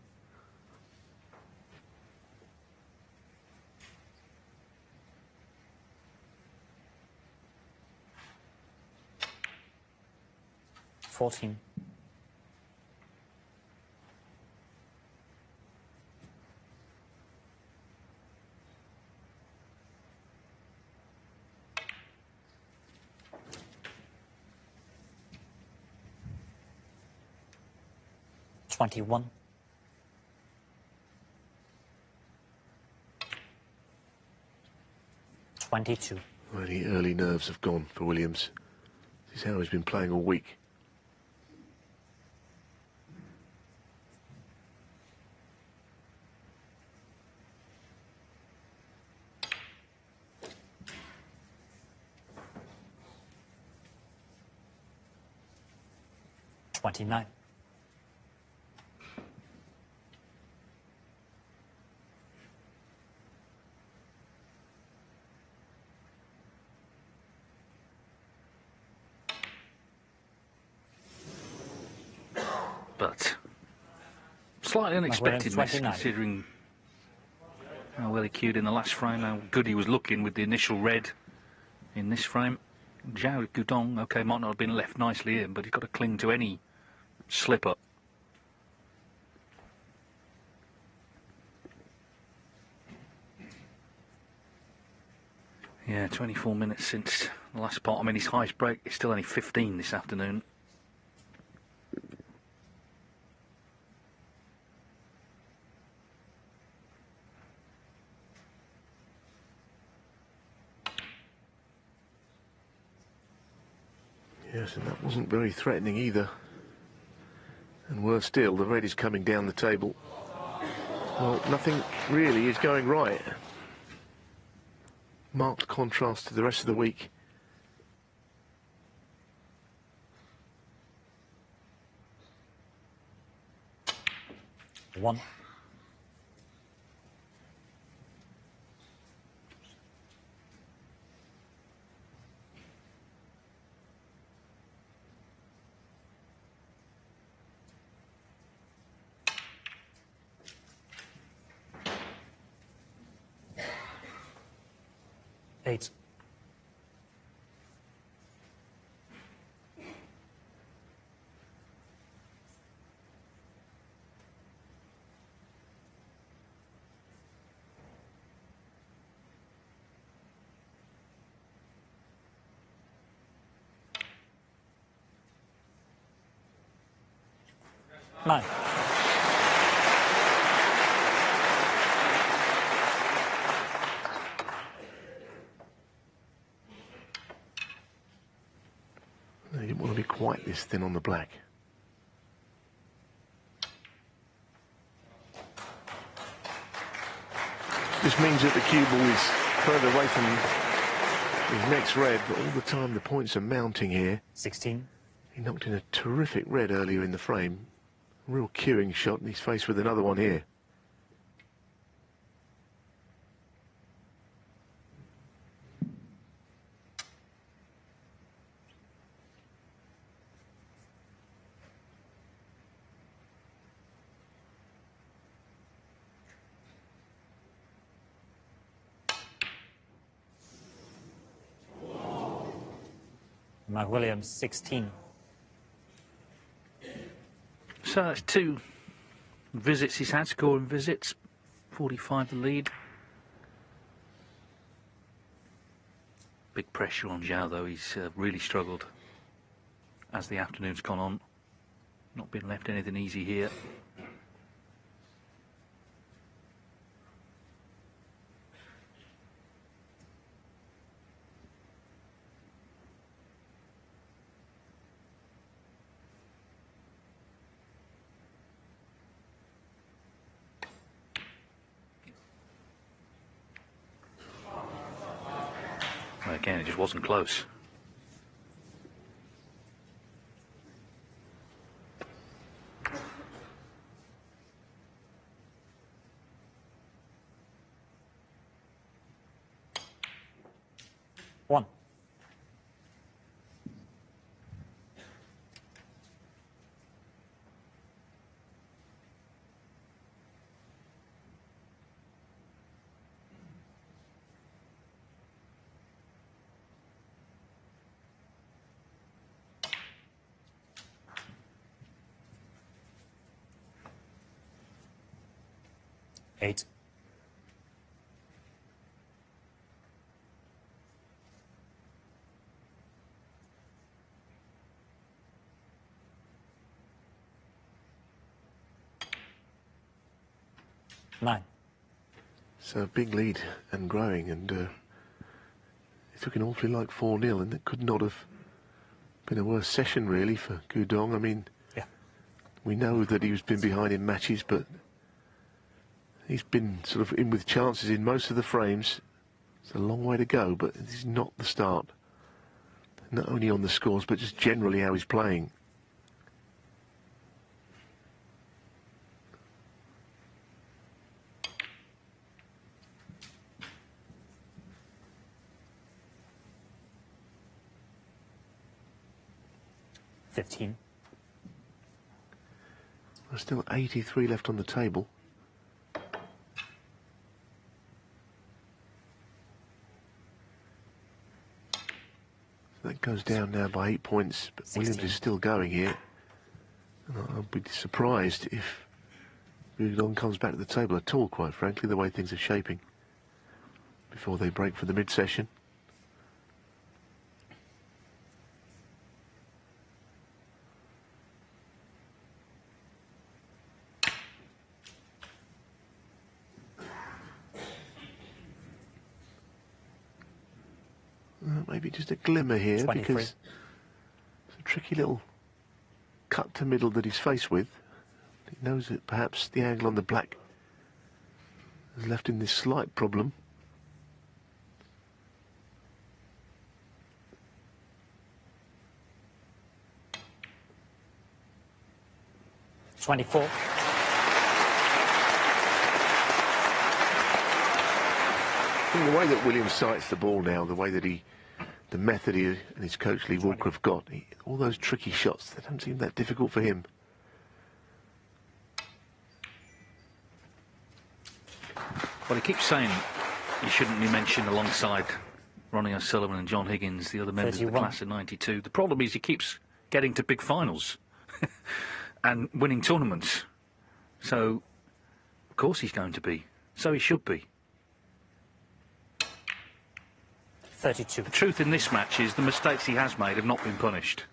Fourteen. 21. 22. Well, the early nerves have gone for Williams. This is how he's been playing all week. $29. But slightly unexpected miss, 29. considering how well he queued in the last frame, how good he was looking with the initial red in this frame. Xiao Guodong, okay, might not have been left nicely in, but he's got to cling to any slip-up. Yeah, 24 minutes since the last part. I mean, his highest break is still only 15 this afternoon. Yes, and that wasn't very threatening either. And worse still, the red is coming down the table. Well, nothing really is going right. Marked contrast to the rest of the week. One. Eight. 9. You didn't want to be quite this thin on the black. This means that the cue ball is further away from his next red, but all the time the points are mounting here. 16. He knocked in a terrific red earlier in the frame. Real cueing shot, and he's faced with another one here. Mark Williams, 16. So that's 2 visits he's had, scoring visits. 45 the lead. Big pressure on Xiao, though. He's really struggled as the afternoon's gone on. Not been left anything easy here. Again, it just wasn't close. One. Eight. Nine. So a big lead and growing, and it took an awfully like 4-0, and it could not have been a worse session really for Guodong. I mean, Yeah. we know that he's been behind in matches, but he's been sort of in with chances in most of the frames. It's a long way to go, but this is not the start. Not only on the scores, but just generally how he's playing. $15. There's still 83 left on the table. That goes down now by 8 points, but 16. Williams is still going here. And I'll be surprised if Guodong comes back to the table at all, quite frankly, the way things are shaping before they break for the mid-session. Maybe just a glimmer here 23. because it's a tricky little cut to middle that he's faced with. He knows that perhaps the angle on the black has left him this slight problem. $24. I think the way that Williams sights the ball now, the way that the method he and his coach Lee Walker have got, all those tricky shots, they don't seem that difficult for him. Well, he keeps saying he shouldn't be mentioned alongside Ronnie O'Sullivan and John Higgins, the other members of the 31. class of '92. The problem is he keeps getting to big finals and winning tournaments. So, of course he's going to be. So he should be. 32. The truth in this match is the mistakes he has made have not been punished.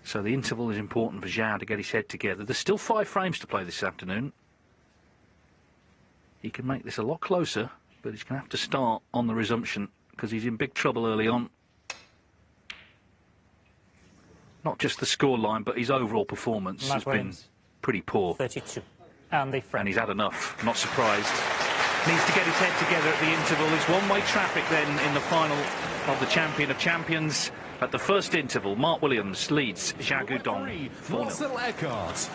So the interval is important for Xiao to get his head together. There's still 5 frames to play this afternoon. He can make this a lot closer, but he's going to have to start on the resumption because he's in big trouble early on. Not just the scoreline, but his overall performance has been pretty poor. 32. And he's had enough, not surprised. Needs to get his head together at the interval. It's one-way traffic then in the final of the Champion of Champions. At the first interval, Mark Williams leads Xiao Guodong 4-0.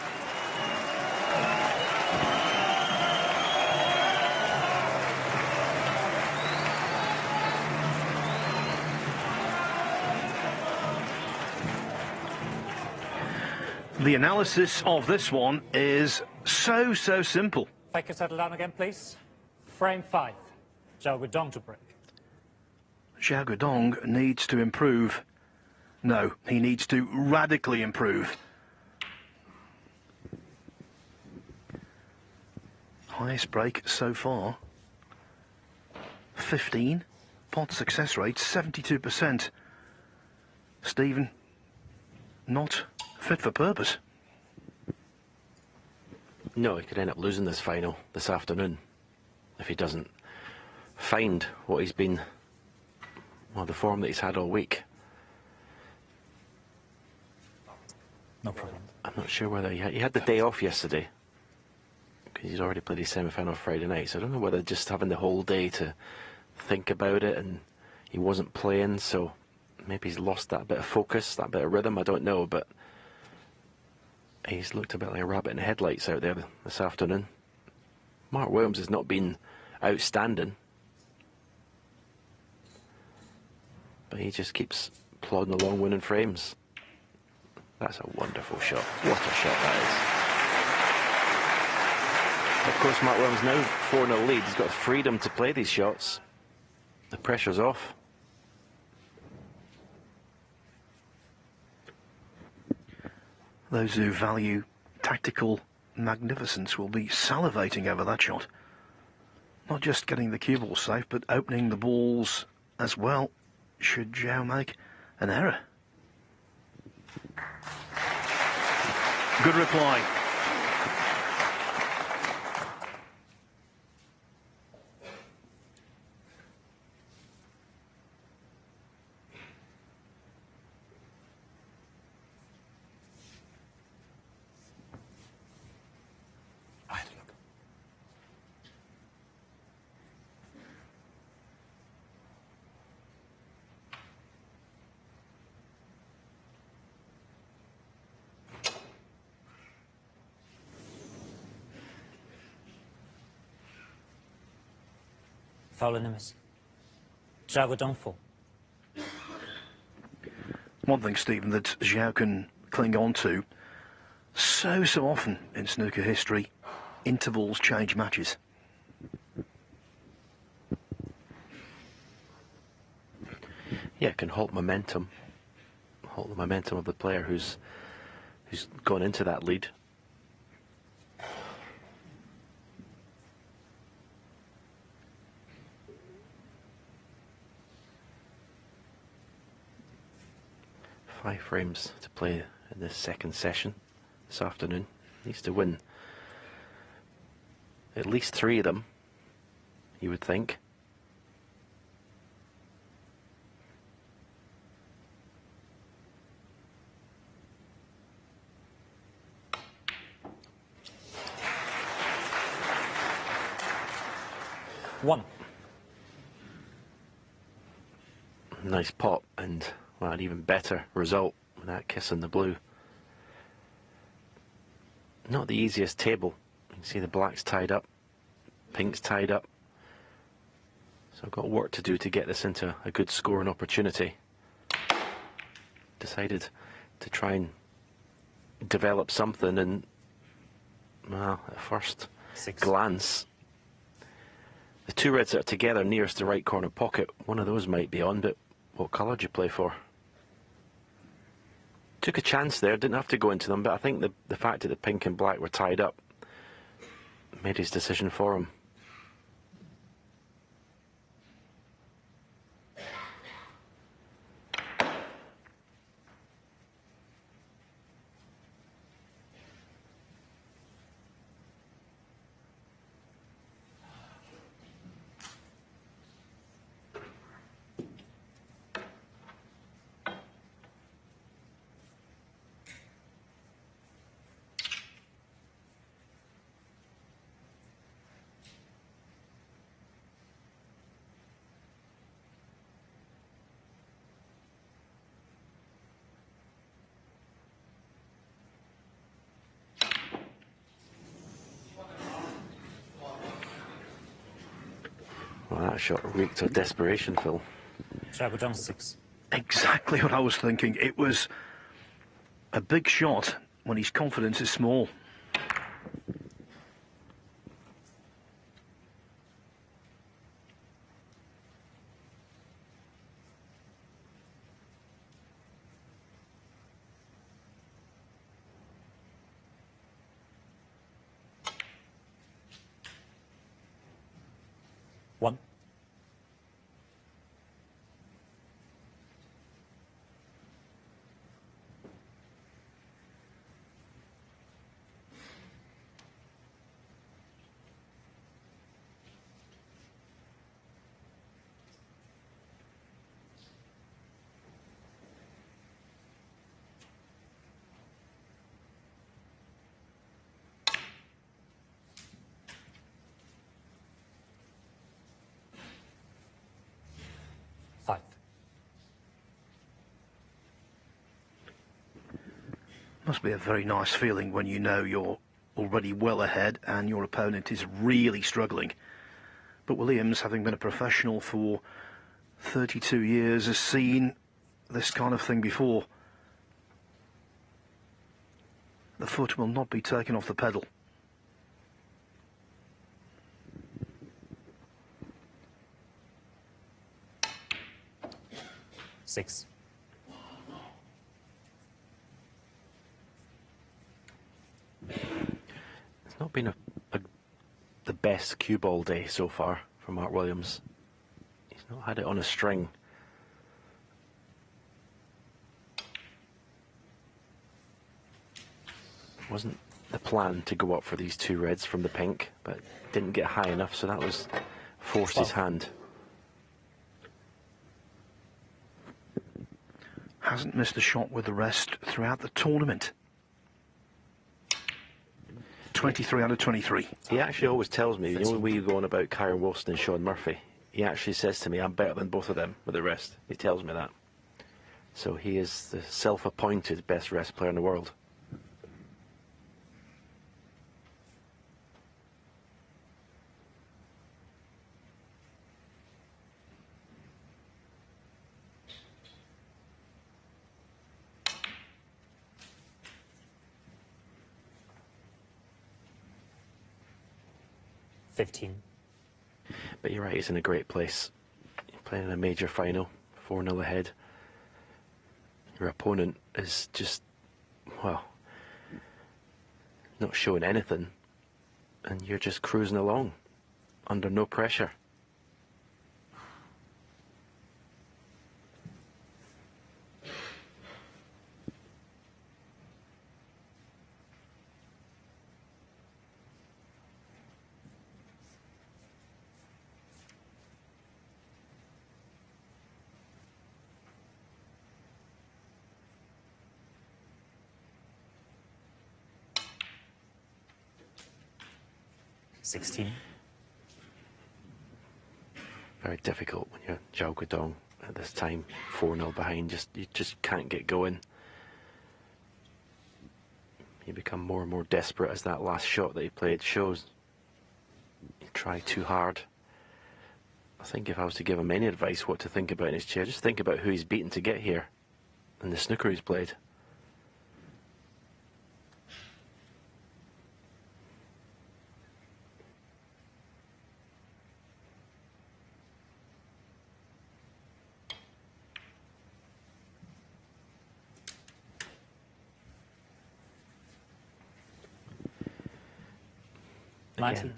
The analysis of this one is so simple. If I could settle down again, please. Frame 5. Xiao Guodong to break. Xiao Guodong needs to improve. No, he needs to radically improve. Highest break so far. 15. Pot success rate 72%. Stephen, not fit for purpose. No, he could end up losing this final this afternoon if he doesn't find what he's been, well, the form that he's had all week. No problem. I'm not sure whether he had the day off yesterday because he's already played his semi-final Friday night, so I don't know whether just having the whole day to think about it and he wasn't playing, so maybe he's lost that bit of focus, that bit of rhythm, I don't know, but he's looked a bit like a rabbit in the headlights out there this afternoon. Mark Williams has not been outstanding, but he just keeps plodding along winning frames. That's a wonderful shot. What a shot that is. Of course, Mark Williams now 4-0 lead. He's got freedom to play these shots. The pressure's off. Those who value tactical magnificence will be salivating over that shot. Not just getting the cue ball safe, but opening the balls as well, should Xiao make an error. Good reply. Foul in the miss. Xiao Guodong 4. One thing, Stephen, that Xiao can cling on to so often in snooker history, intervals change matches. Yeah, it can halt momentum. Halt the momentum of the player who's gone into that lead. Five frames to play in this second session this afternoon. Needs to win at least 3 of them, you would think. One. Nice pop and, well, an even better result with that kiss in the blue. Not the easiest table. You can see the black's tied up, pink's tied up. So I've got work to do to get this into a good scoring opportunity. Decided to try and develop something, and, well, at first glance, the 2 reds that are together nearest the right corner pocket, one of those might be on, but what colour do you play for? Took a chance there, didn't have to go into them, but I think the fact that the pink and black were tied up made his decision for him. Well, that shot reeked of desperation, Phil. Xiao Guodong 6. Exactly what I was thinking. It was a big shot when his confidence is small. One. Five. Must be a very nice feeling when you know you're already well ahead and your opponent is really struggling. But Williams, having been a professional for 32 years, has seen this kind of thing before. The foot will not be taken off the pedal. Six. It's not been the best cue ball day so far for Mark Williams. He's not had it on a string. Wasn't the plan to go up for these two reds from the pink, but didn't get high enough, so that was forced his hand. Hasn't missed a shot with the rest throughout the tournament. 23 out of 23. He actually always tells me, you know, when we go on about Kyron Wilson and Sean Murphy, he actually says to me, I'm better than both of them with the rest. He tells me that. So he is the self-appointed best rest player in the world. But you're right, he's in a great place. You're playing in a major final, 4-0 ahead. Your opponent is just, well, not showing anything, and you're just cruising along under no pressure. Very difficult when you're Xiao Guodong at this time, 4-0 behind. You just can't get going. You become more and more desperate as that last shot that he played shows. You try too hard. I think if I was to give him any advice what to think about in his chair, just think about who he's beaten to get here and the snooker he's played. Again,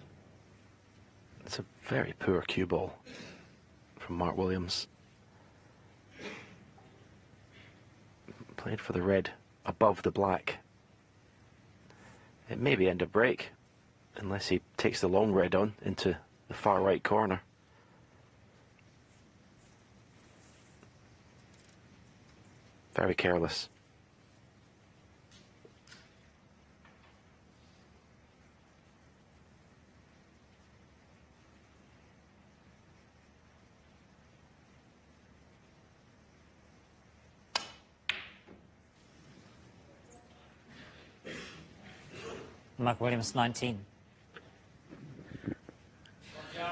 it's a very poor cue ball from Mark Williams. Played for the red above the black. It may be end of break unless he takes the long red on into the far right corner. Very careless. Mark Williams 19.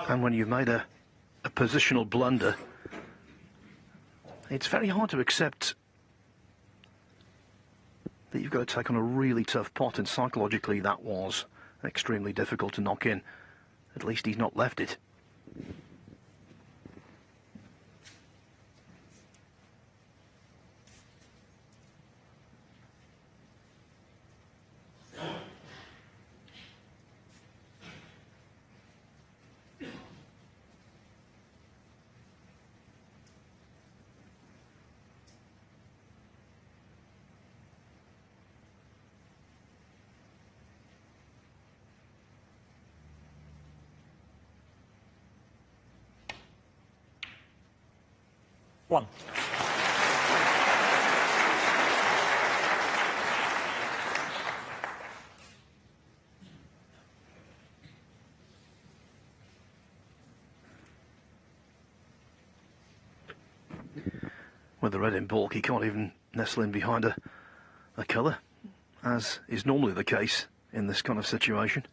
And when you've made a a positional blunder. It's very hard to accept that you've got to take on a really tough pot, and psychologically that was extremely difficult to knock in. At least he's not left it. One. With the red in bulk, he can't even nestle in behind a colour, as is normally the case in this kind of situation.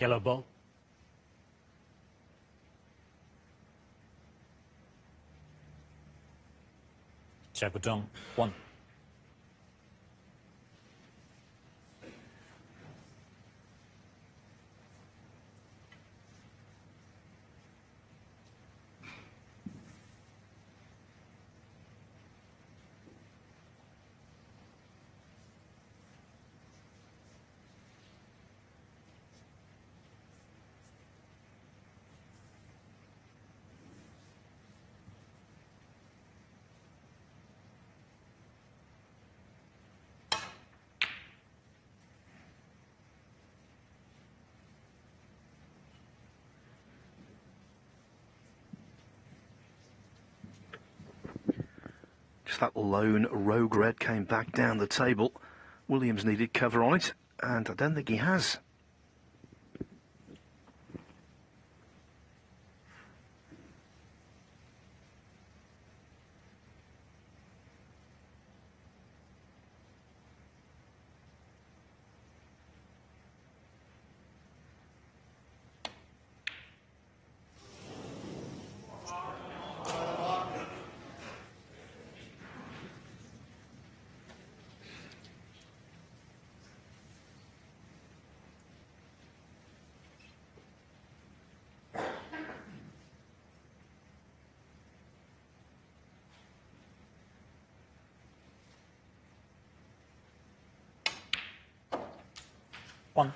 Yellow ball. Guodong, 1. Just that lone rogue red came back down the table. Williams needed cover on it, and I don't think he has. One.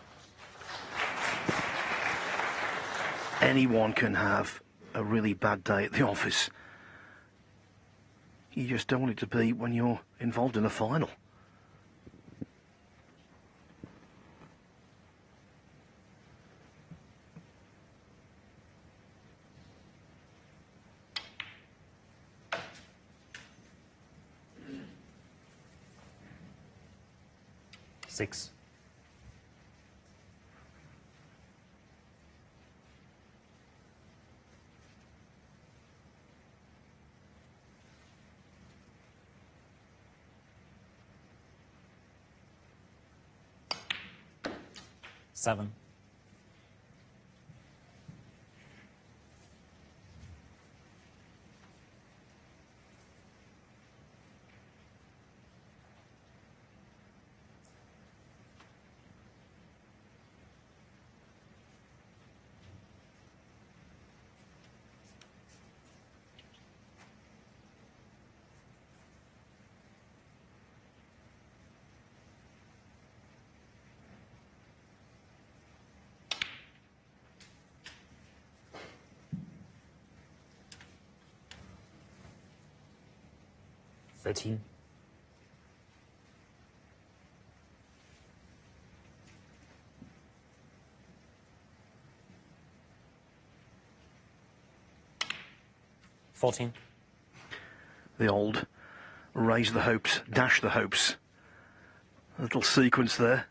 Anyone can have a really bad day at the office. You just don't want it to be when you're involved in a final. Six. Seven. Thirteen. 14. The old raise the hopes, dash the hopes. A little sequence there.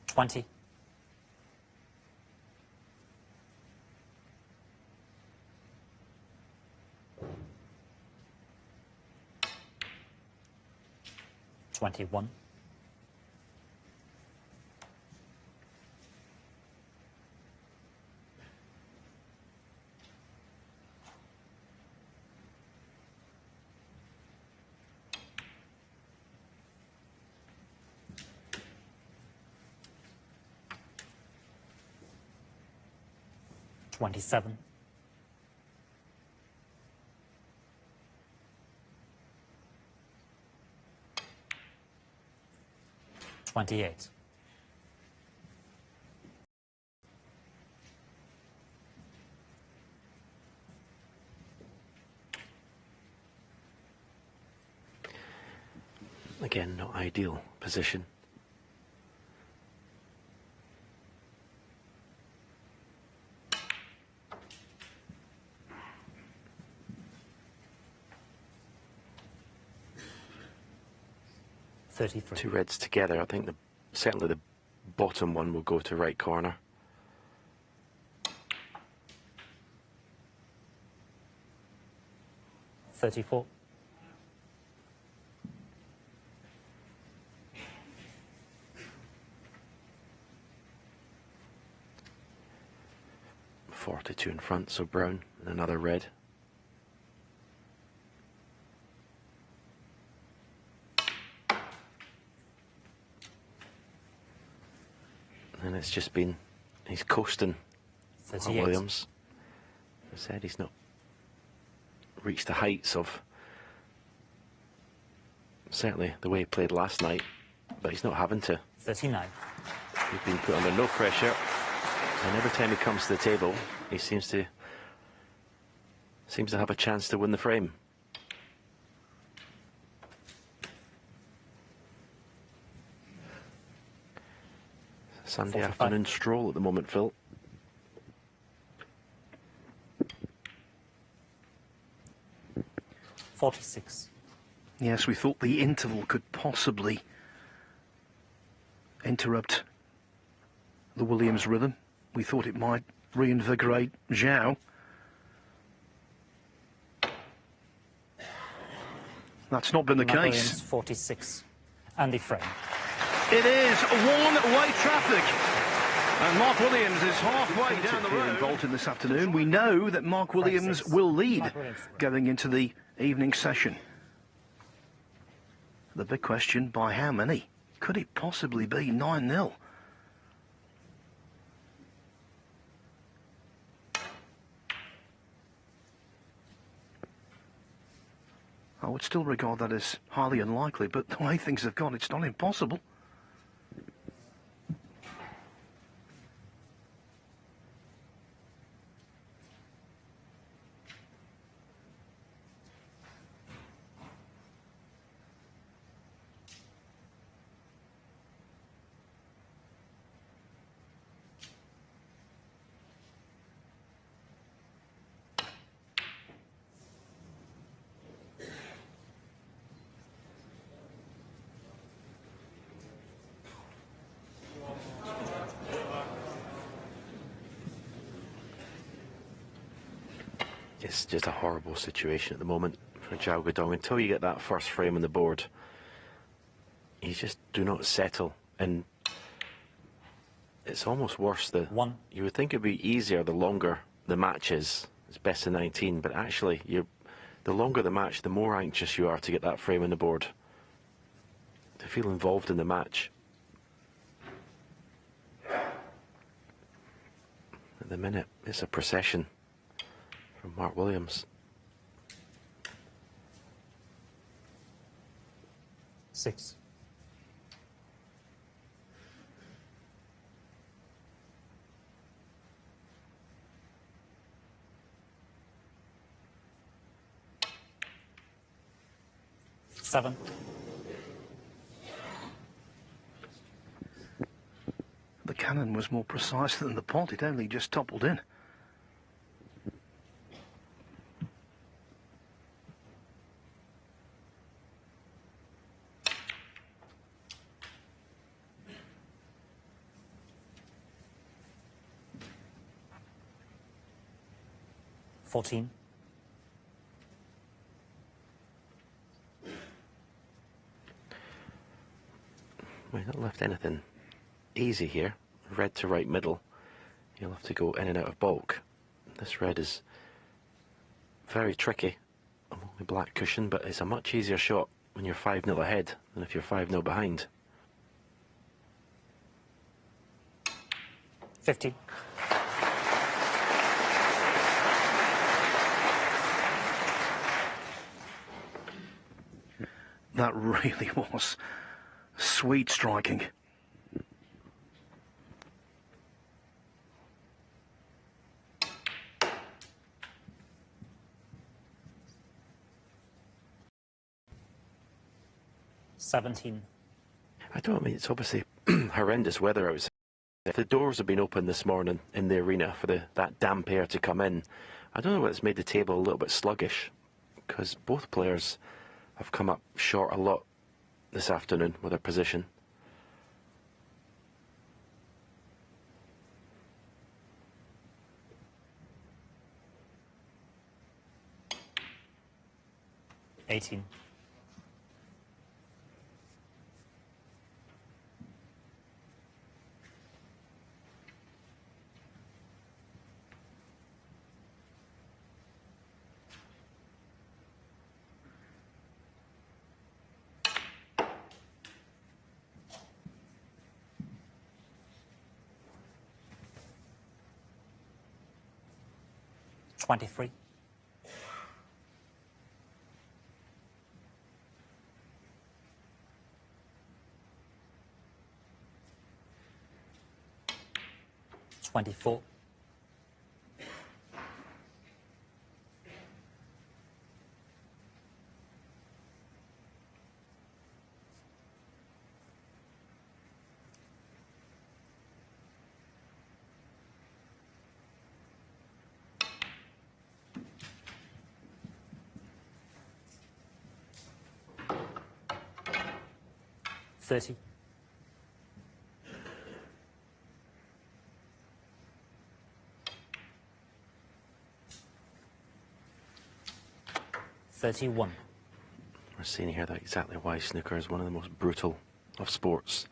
$20. $21. $27. $28. Again, not ideal position. $33. Two reds together. I think certainly the bottom one will go to right corner. $34. $42 in front, so brown and another red. And it's just been, he's coasting. 38. Williams. As I said, he's not reached the heights of certainly the way he played last night, but he's not having to. 39. He's been put under no pressure, and every time he comes to the table, he seems to have a chance to win the frame. Sunday 45. afternoon stroll at the moment, Phil. $46. Yes, we thought the interval could possibly interrupt the Williams rhythm. We thought it might reinvigorate Xiao. That's not been the Mark case. Williams, 46. Andy frame. It is one-way traffic. And Mark Williams is halfway down the road. Here in Bolton this afternoon, we know that Mark Williams will lead going into the evening session. The big question, by how many? Could it possibly be 9-0? I would still regard that as highly unlikely, but the way things have gone, it's not impossible. It's just a horrible situation at the moment for Xiao Guodong. Until you get that first frame on the board, you just do not settle. And it's almost worse. You would think it'd be easier the longer the match is. It's best of 19, but actually, the longer the match, the more anxious you are to get that frame on the board, to feel involved in the match. At the minute, it's a procession from Mark Williams. 6. 7. The cannon was more precise than the pot. It only just toppled in. $14. We've not left anything easy here. Red to right middle. You'll have to go in and out of bulk. This red is very tricky. Only black cushion, but it's a much easier shot when you're 5-0 ahead than if you're 5-0 behind. 50. That really was sweet striking. $17. I don't mean it's obviously horrendous weather outside. If the doors have been open this morning in the arena for that damp air to come in, I don't know what's made the table a little bit sluggish, because both players have come up short a lot this afternoon with their position. $18. $23. $24. $30. $31. We're seeing here that exactly why snooker is one of the most brutal of sports.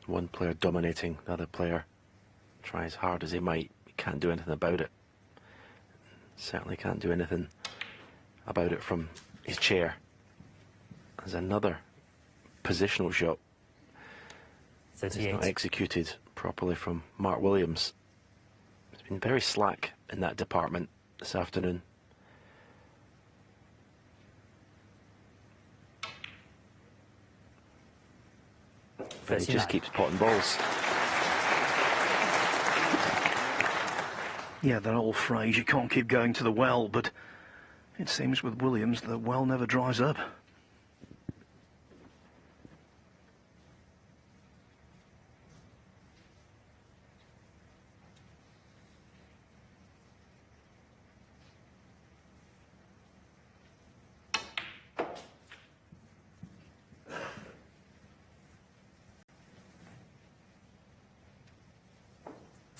One player dominating the other player. Try as hard as he might, he can't do anything about it. Certainly can't do anything about it from his chair. There's another positional shot. It's 38. not executed properly from Mark Williams. He's been very slack in that department this afternoon. But he just keeps potting balls. Yeah, that old phrase, you can't keep going to the well, but it seems with Williams the well never dries up.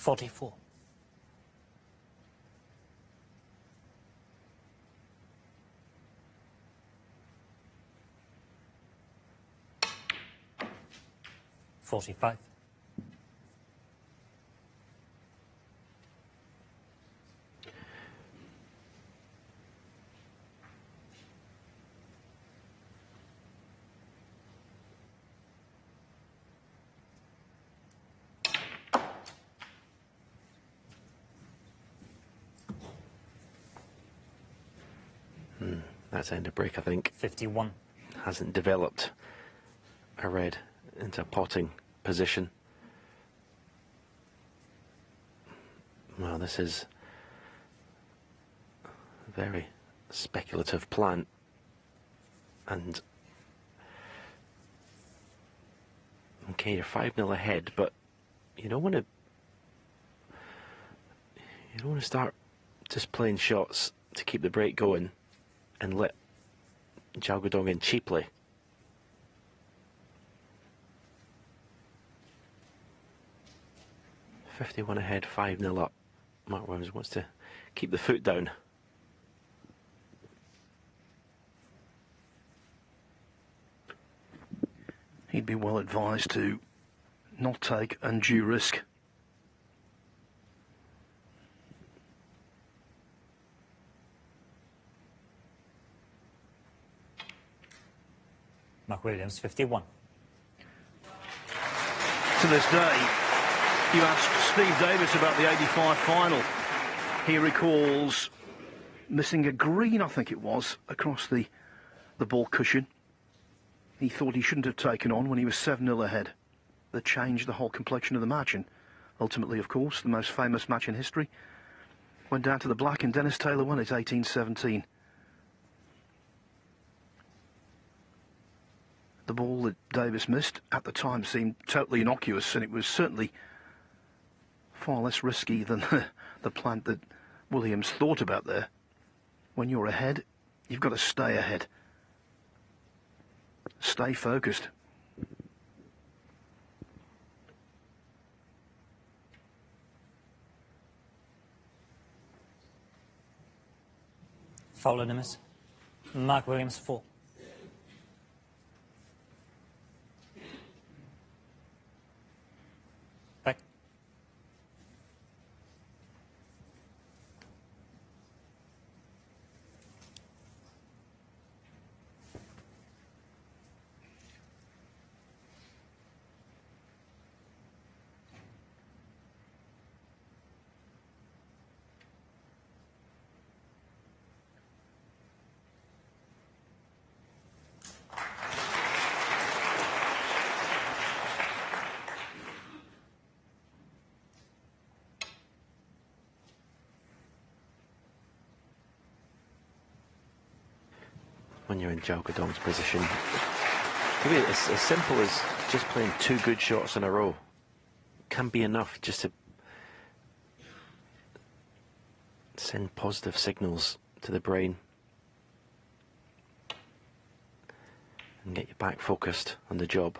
$44. $45. That's end of break, I think. 51. Hasn't developed a red into a potting position. Well, this is a very speculative plan. And okay, you're 5-0 ahead, but you don't want to start just playing shots to keep the break going and let Xiao Guodong in cheaply. .51 ahead, 5-0 up. Mark Williams wants to keep the foot down. He'd be well advised to not take undue risk. Mark Williams, 51. To this day, you ask Steve Davis about the 85 final. He recalls missing a green, I think it was, across the ball cushion. He thought he shouldn't have taken on when he was 7-0 ahead. That changed the whole complexion of the match, and ultimately, of course, the most famous match in history went down to the black, and Dennis Taylor won it 18-17. The ball that Davis missed at the time seemed totally innocuous, and it was certainly far less risky than the plant that Williams thought about there. When you're ahead, you've got to stay ahead. Stay focused. Foul and a miss. Mark Williams, 4. Back. When you're in Xiao Guodong's position, maybe it's as simple as just playing 2 good shots in a row can be enough just to send positive signals to the brain and get you back focused on the job.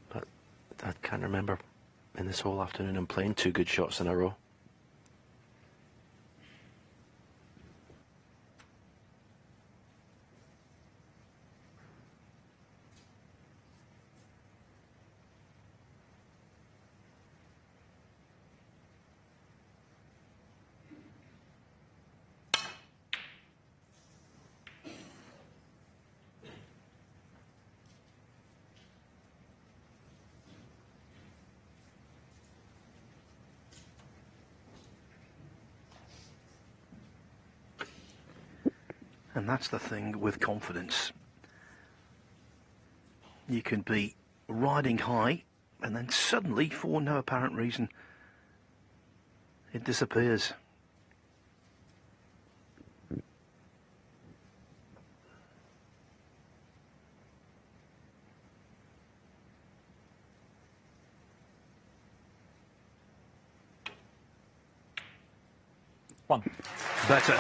But I can't remember in this whole afternoon I'm playing 2 good shots in a row. And that's the thing with confidence. You can be riding high, and then suddenly, for no apparent reason, it disappears. One. Better.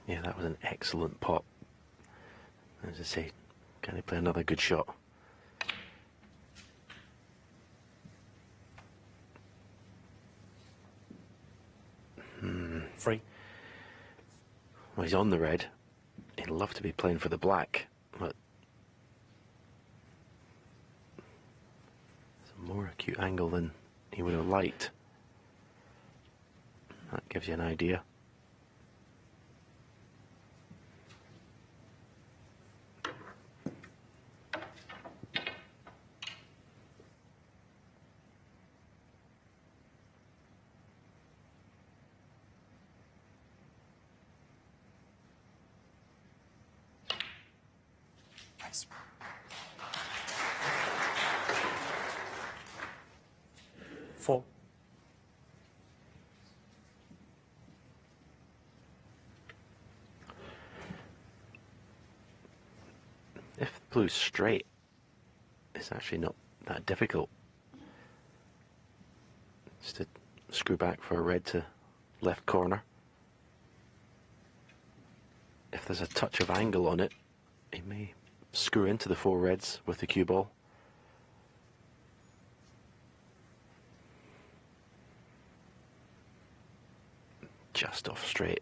Yeah, that was an excellent pot. As I say, can he play another good shot? Free. Well, he's on the red. He'd love to be playing for the black, but it's a more acute angle than he would have liked. That gives you an idea. 4. If blue's straight, it's actually not that difficult. Just to screw back for a red to left corner. If there's a touch of angle on it, he may screw into the 4 reds with the cue ball. Just off straight.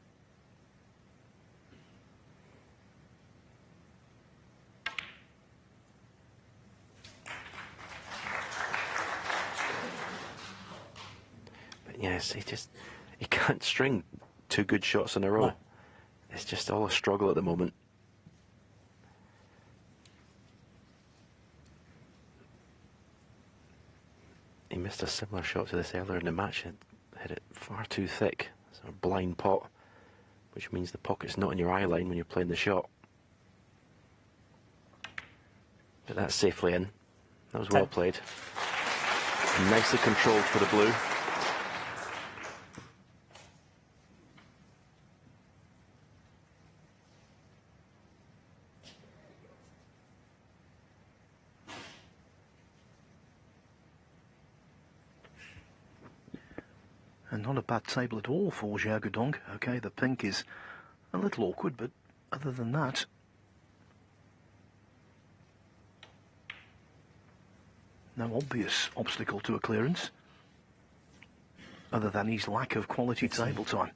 But yes, he can't string 2 good shots in a row. No. It's just all a struggle at the moment. He missed a similar shot to this earlier in the match. It hit it far too thick. It's a blind pot, which means the pocket's not in your eye line when you're playing the shot. But that's safely in. That was well played. Nicely controlled for the blue. And not a bad table at all for Xiao Guodong. Okay, the pink is a little awkward, but other than that, no obvious obstacle to a clearance, other than his lack of quality table time.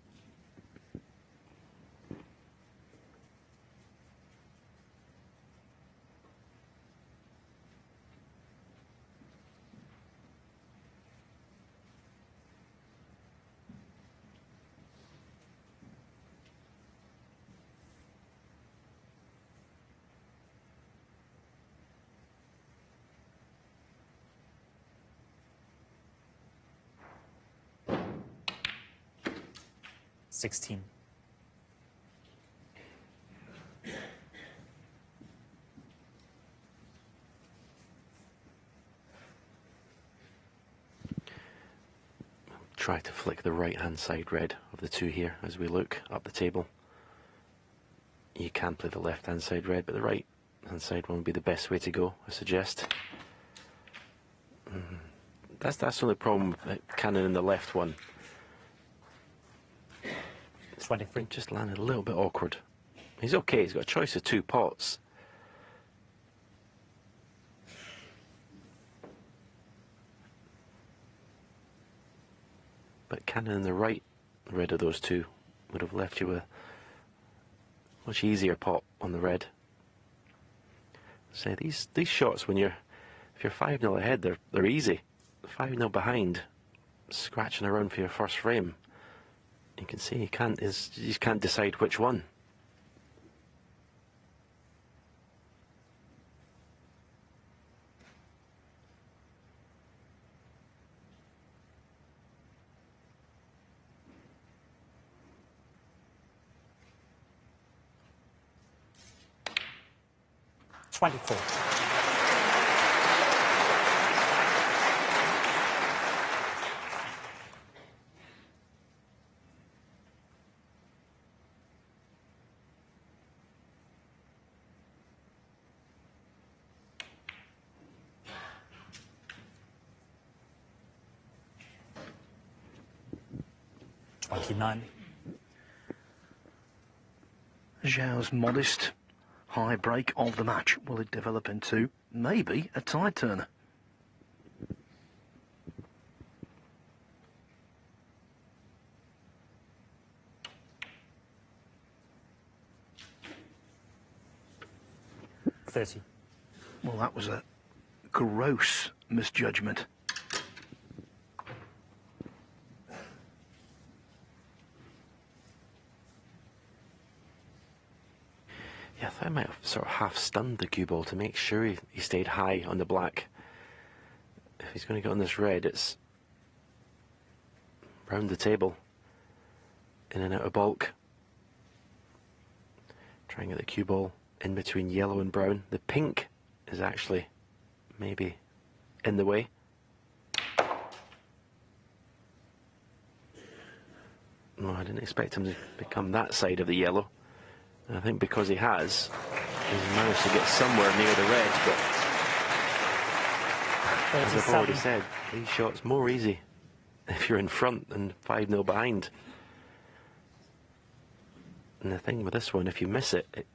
$16. Try to flick the right hand side red of the 2 here as we look up the table. You can play the left hand side red, but the right hand side one would be the best way to go, I suggest. That's the only problem with cannon in the left one. 23. Just landed a little bit awkward. He's okay, he's got a choice of 2 pots. But cannon in the right red of those 2 would have left you with a much easier pot on the red. So these shots, if you're 5-0 ahead, they're easy. 5-0 behind, scratching around for your first frame. You can see you just can't decide which one. $24. $29. Xiao's modest high break of the match. Will it develop into maybe a tide turner? $30. Well, that was a gross misjudgment. Yeah, I thought I might have sort of half stunned the cue ball to make sure he stayed high on the black. If he's going to get on this red, it's round the table, in and out of bulk. Try and get the cue ball in between yellow and brown. The pink is actually maybe in the way. No, I didn't expect him to become that side of the yellow. And I think because he has, he's managed to get somewhere near the red, but as I've already said, these shots more easy if you're in front than 5-0 behind. And the thing with this one, if you miss it, it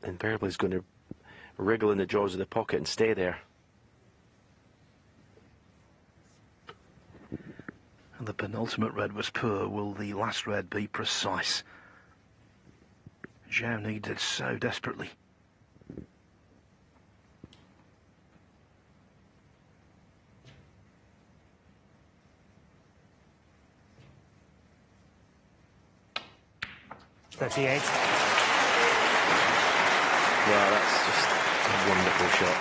invariably is going to wriggle in the jaws of the pocket and stay there. And the penultimate red was poor. Will the last red be precise? Xiao needs it so desperately. .38. Wow, that's just a wonderful shot.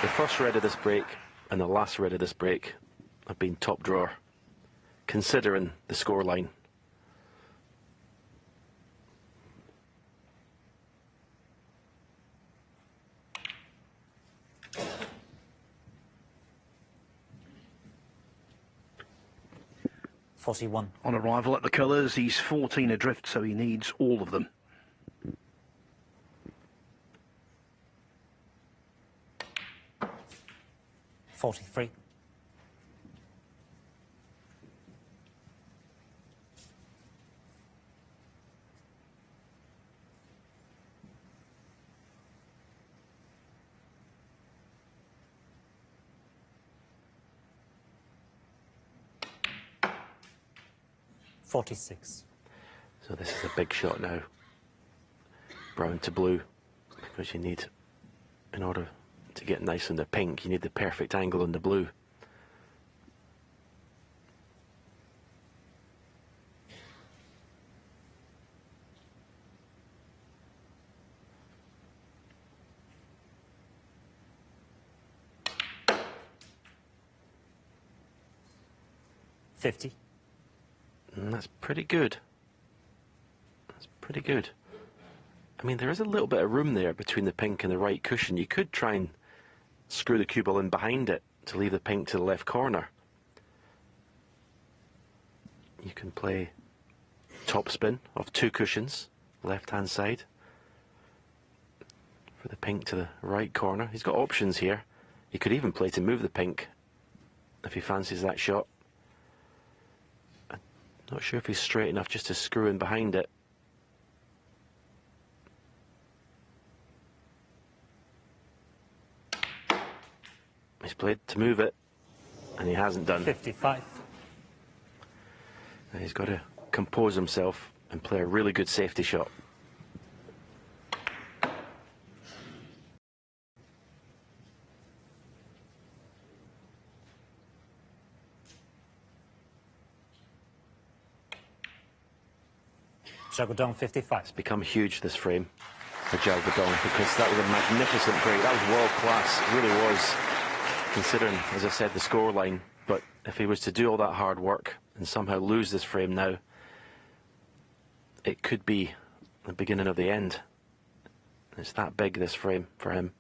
The first red of this break and the last red of this break have been top drawer, considering the scoreline. .41. On arrival at the colours, he's 14 adrift, so he needs all of them. .43. .46. So this is a big shot now. Brown to blue, because you need, in order to get nice in the pink, you need the perfect angle in the blue. .50. And that's pretty good. That's pretty good. I mean, there is a little bit of room there between the pink and the right cushion. You could try and screw the cue ball in behind it to leave the pink to the left corner. You can play top spin of 2 cushions, left-hand side, for the pink to the right corner. He's got options here. He could even play to move the pink if he fancies that shot. Not sure if he's straight enough just to screw in behind it. He's played to move it, and he hasn't done. 55. And he's got to compose himself and play a really good safety shot. Guodong 55. It's become huge, this frame, for Xiao Guodong, because that was a magnificent break. That was world class, it really was, considering, as I said, the scoreline. But if he was to do all that hard work and somehow lose this frame now, it could be the beginning of the end. It's that big, this frame, for him.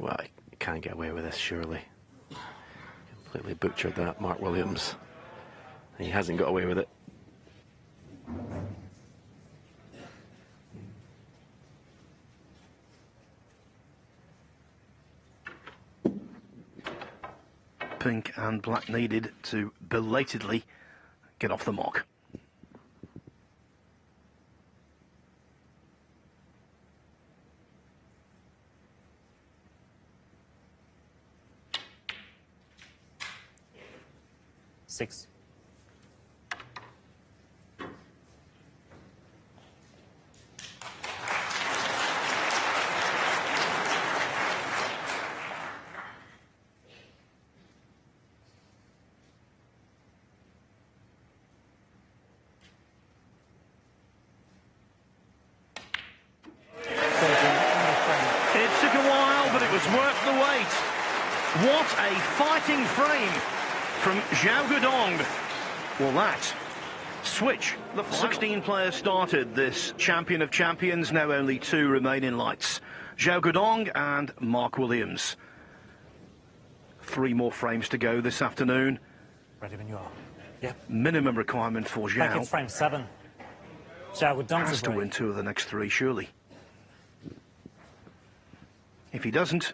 Well, he can't get away with this, surely. Completely butchered that, Mark Williams. He hasn't got away with it. Pink and black needed to belatedly get off the mark. .6. It took a while, but it was worth the wait. What a fighting frame from Xiao Guodong. Well, that switch. The 16 players started this Champion of Champions. Now only 2 remain in lights. Xiao Guodong and Mark Williams. 3 more frames to go this afternoon. Ready when you are. Yeah. Minimum requirement for Back in Xiao. frame 7. Xiao with Guodong Has to win 2 of the next 3, surely. If he doesn't,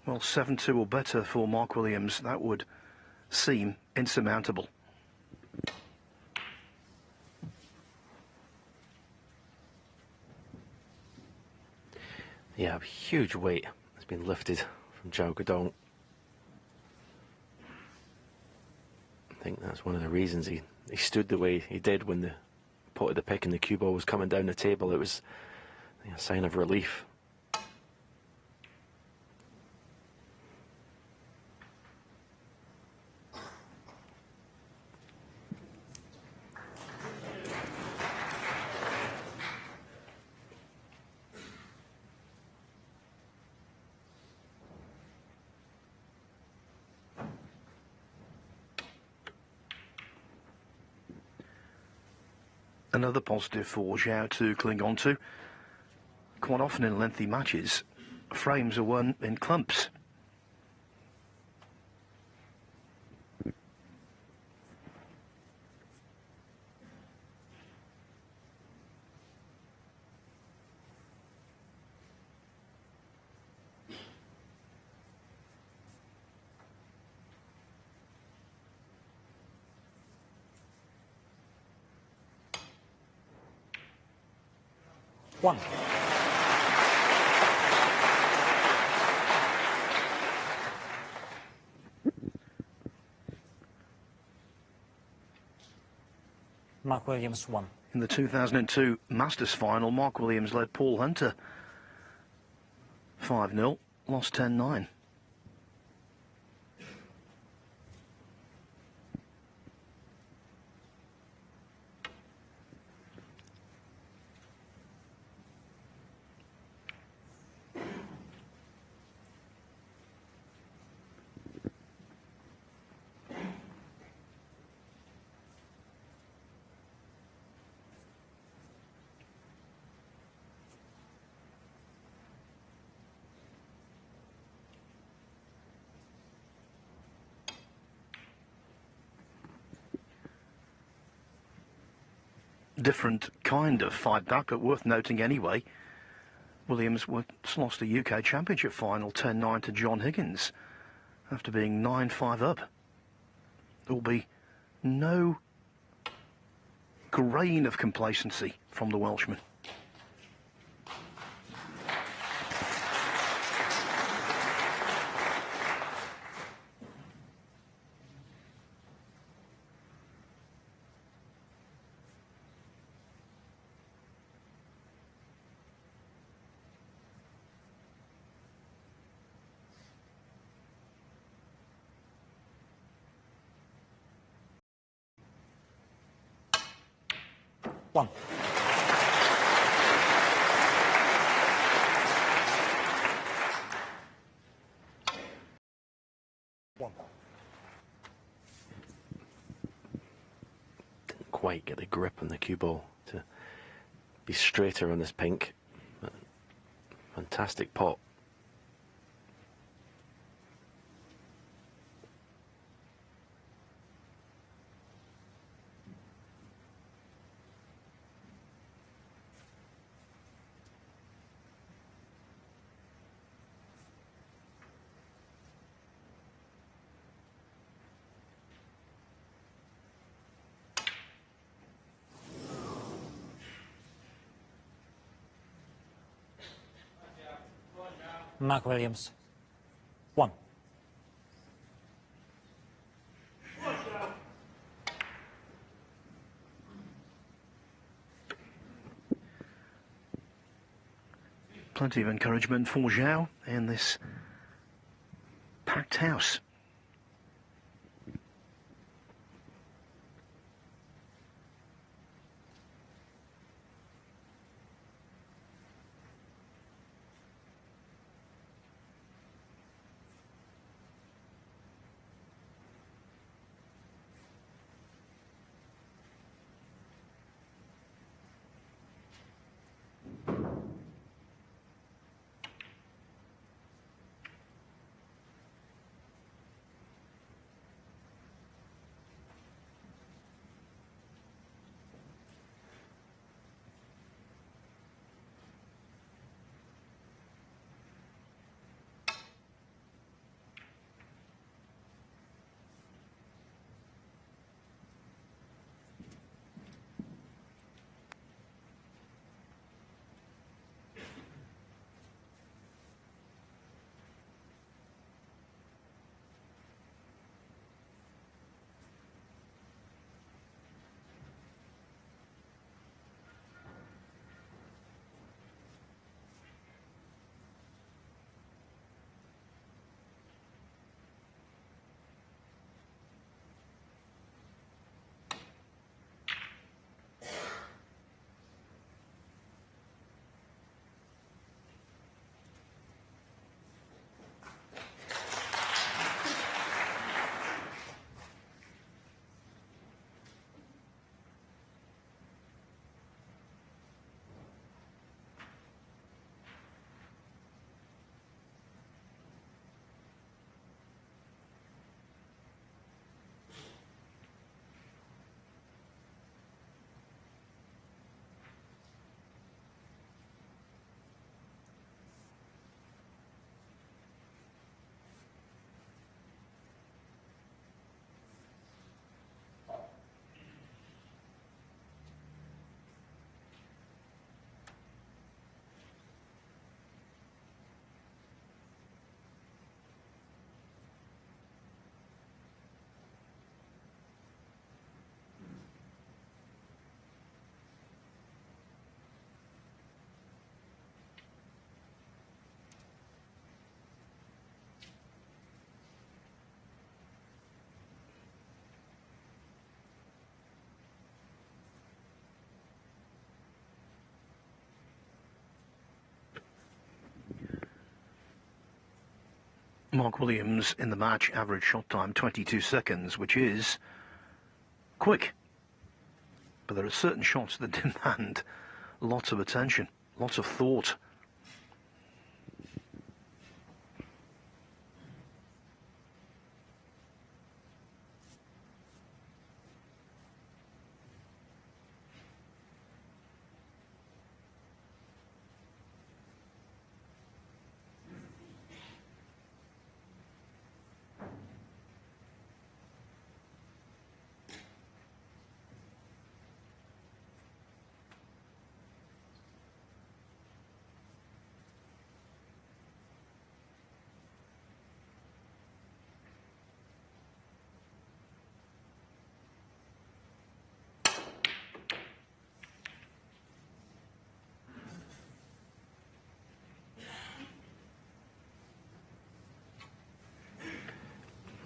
well, 7-2 or better for Mark Williams. That would seem insurmountable. Yeah, a huge weight has been lifted from Xiao Guodong. I think that's one of the reasons he stood the way he did when the pot of the pick and the cue ball was coming down the table. It was a sign of relief. Another positive for Xiao to cling on to. Quite often in lengthy matches, frames are won in clumps. One. Mark Williams 1. In the 2002 Masters final, Mark Williams led Paul Hunter 5-0, lost 10-9. Different kind of fight back, but worth noting anyway. Williams lost the UK Championship final 10-9 to John Higgins after being 9-5 up. There will be no grain of complacency from the Welshman. One. One. Didn't quite get the grip on the cue ball to be straighter on this pink. But fantastic pot. Mark Williams 1. Plenty of encouragement for Xiao in this packed house. Mark Williams in the match, average shot time 22 seconds, which is quick. But there are certain shots that demand lots of attention, lots of thought.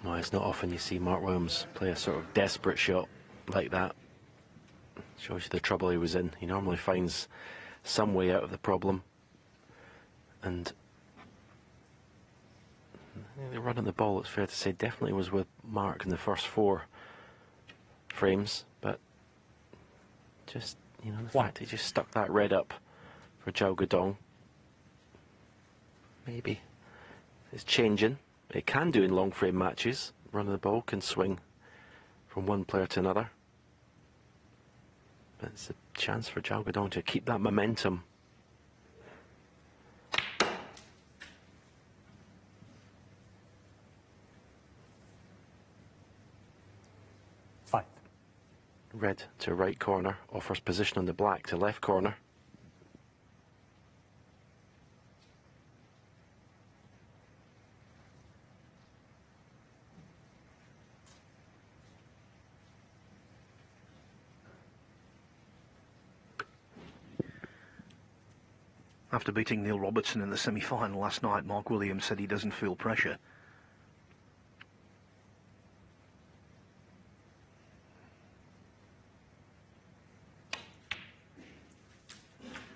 Well, it's not often you see Mark Williams play a sort of desperate shot like that. Shows you the trouble he was in. He normally finds some way out of the problem. And the run on the ball, it's fair to say, definitely was with Mark in the first 4 frames. But just, you know, the fact he just stuck that red up for Xiao Guodong. Maybe it's changing. It can do in long frame matches. Run of the ball can swing from one player to another. But it's a chance for Xiao Guodong to keep that momentum. Five. Red to right corner, offers position on the black to left corner. After beating Neil Robertson in the semi-final last night, Mark Williams said he doesn't feel pressure.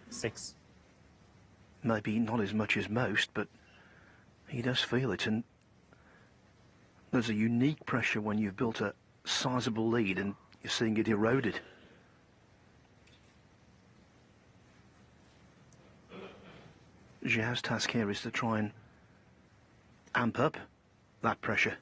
Six. Maybe not as much as most, but he does feel it, and there's a unique pressure when you've built a sizable lead and you're seeing it eroded. Xiao's task here is to try and amp up that pressure.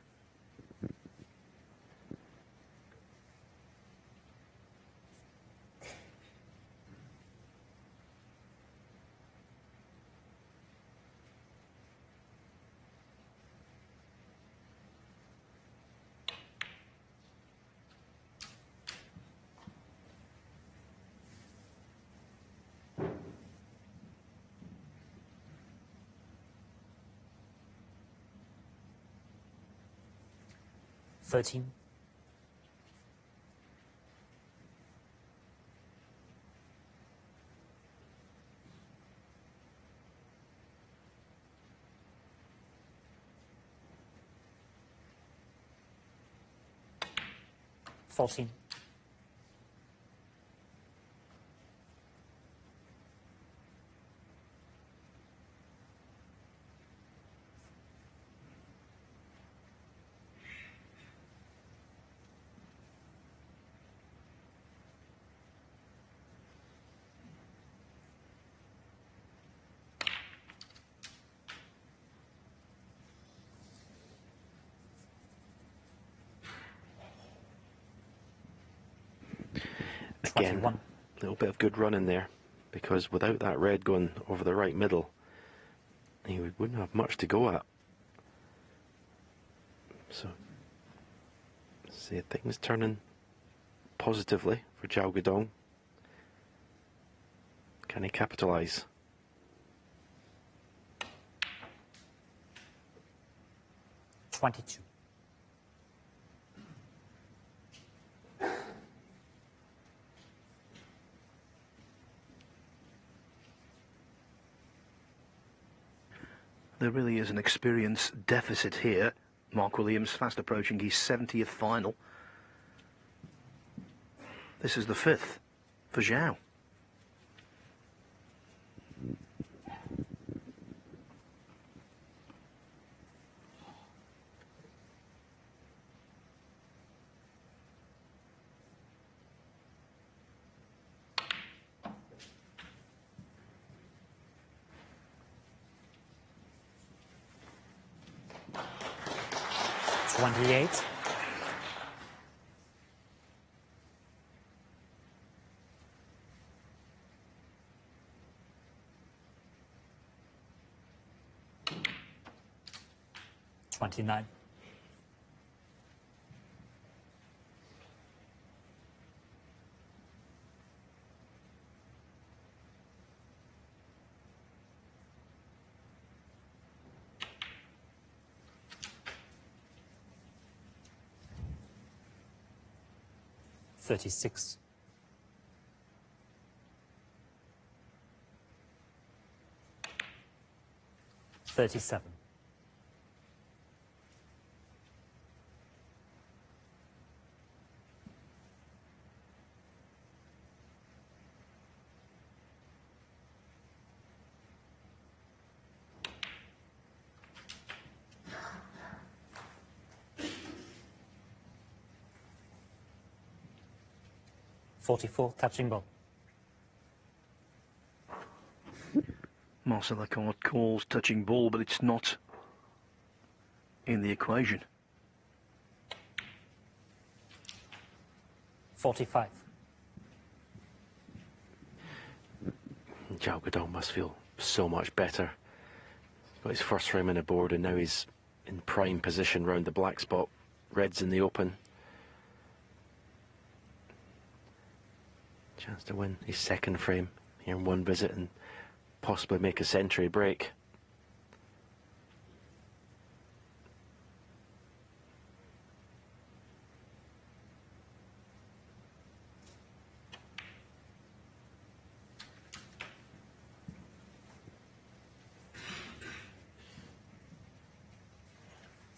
Thirteen. Fourteen. Again, a little bit of good run in there, because without that red going over the right middle, he wouldn't have much to go at. So, see things turning positively for Xiao Guodong. Can he capitalise? $22. There really is an experience deficit here. Mark Williams fast approaching his 70th final. This is the 5th for Xiao. 28. $29. 36. 37. 44, touching ball. Marcel Lecard calls touching ball, but it's not in the equation. 45. Xiao Guodong must feel so much better. Got his first frame on the board, and now he's in prime position round the black spot. Red's in the open. Chance to win his second frame here in one visit and possibly make a century break.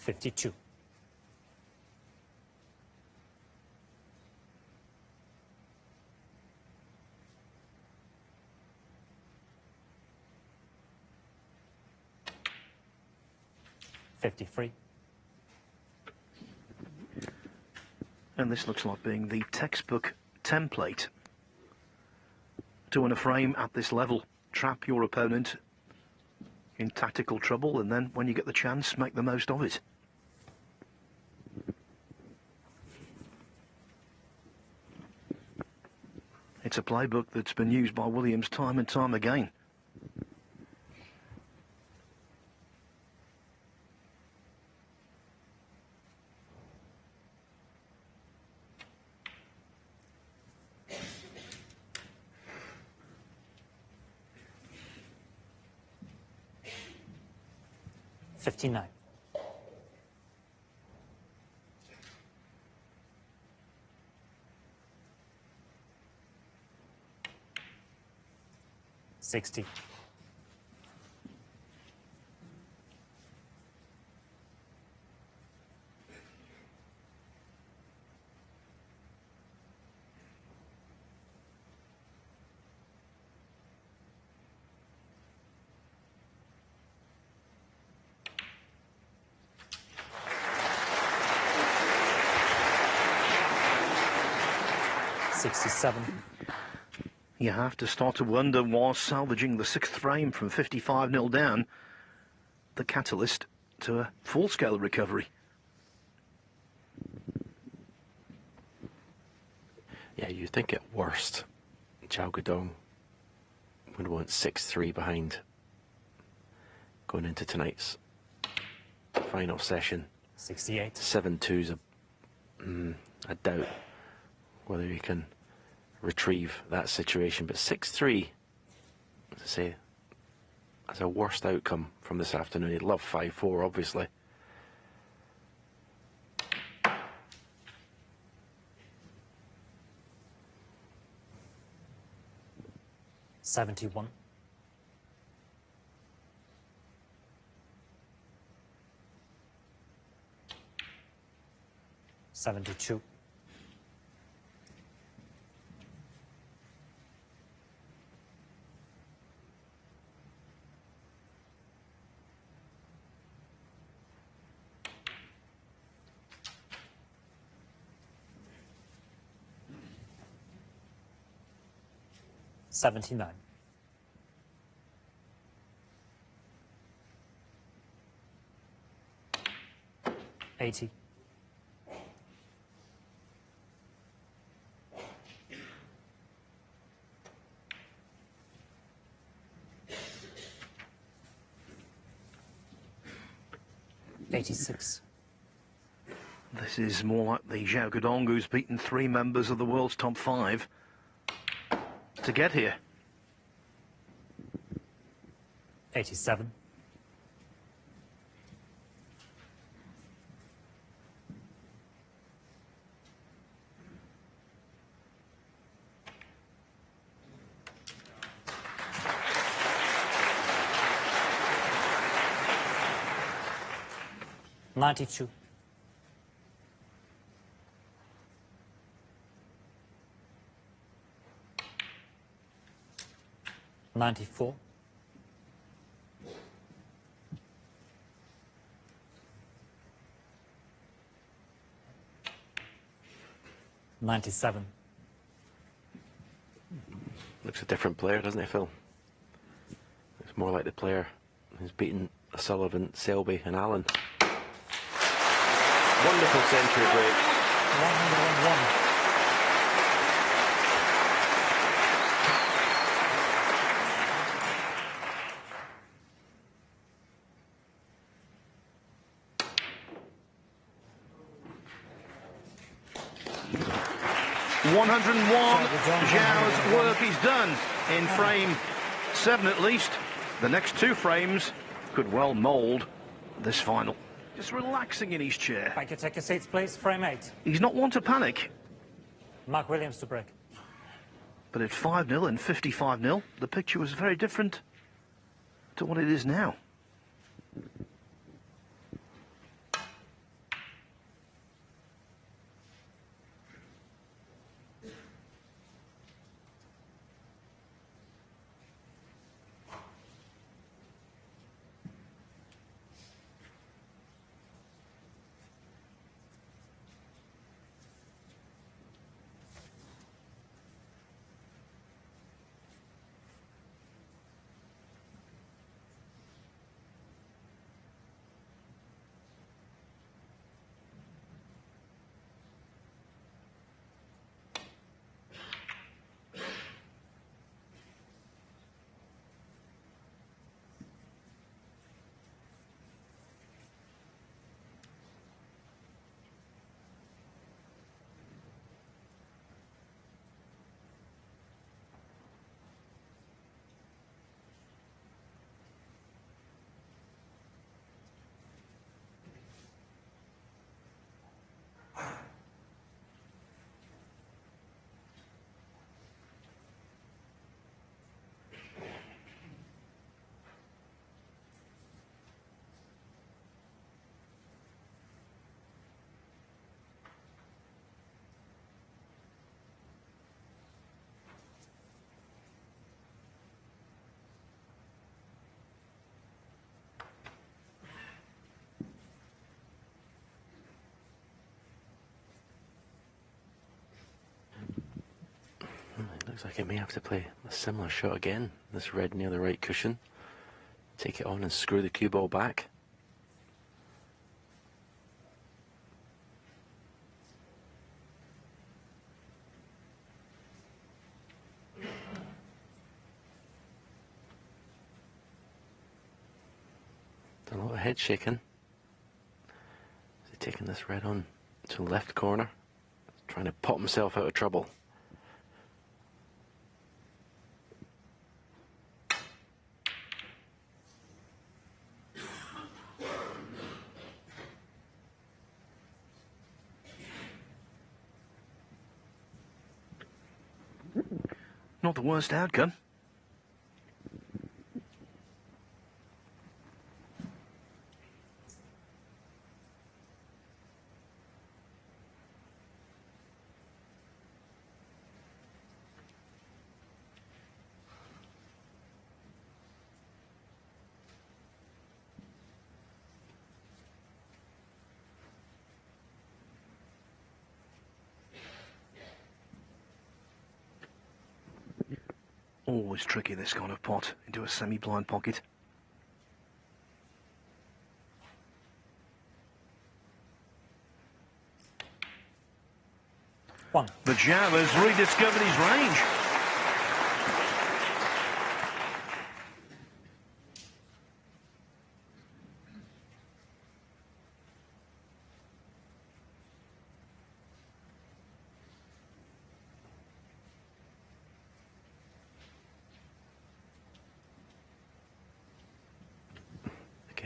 $52. 53. And this looks like being the textbook template to win a frame at this level. Trap your opponent in tactical trouble, and then when you get the chance, make the most of it. It's a playbook that's been used by Williams time and time again. $59. 60. 67. You have to start to wonder, was salvaging the sixth frame from 55-0 down the catalyst to a full-scale recovery? Yeah, you think at worst, Xiao Guodong would want 6-3 behind going into tonight's final session. 68. 7-2's a doubt whether he can retrieve that situation, but 6-3, as I say, as a worst outcome from this afternoon. He'd love 5-4, obviously. $71. 72. 79. 80. 86. This is more like the Xiao Guodong, who's beaten 3 members of the world's top 5 to get here. 87. 92. 94. 97. Looks a different player, doesn't he, Phil? Looks more like the player who's beaten Sullivan, Selby and Allen. Wonderful century break. 101. 101. Xiao's work is done in frame 7 at least. The next 2 frames could well mould this final. Just relaxing in his chair. Thank you. Take your seats, please. Frame 8. He's not one to panic, Mark Williams to break. but at 5-0 and 55-0, the picture was very different to what it is now. Looks like it may have to play a similar shot again. This red near the right cushion. Take it on and screw the cue ball back. Done a lot of head shaking. Is he taking this red on to the left corner? Trying to pop himself out of trouble. Not the worst outcome. Always tricky, this kind of pot, into a semi-blind pocket. One. But Xiao has rediscovered his range.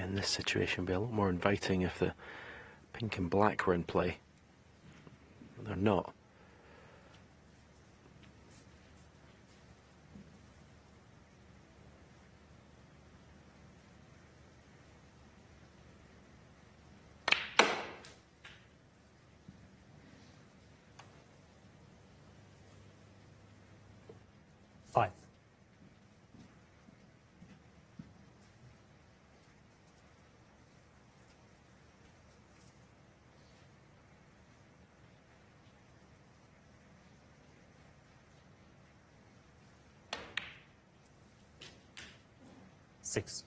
in this situation be a lot more inviting if the pink and black were in play. But they're not. Five. Six.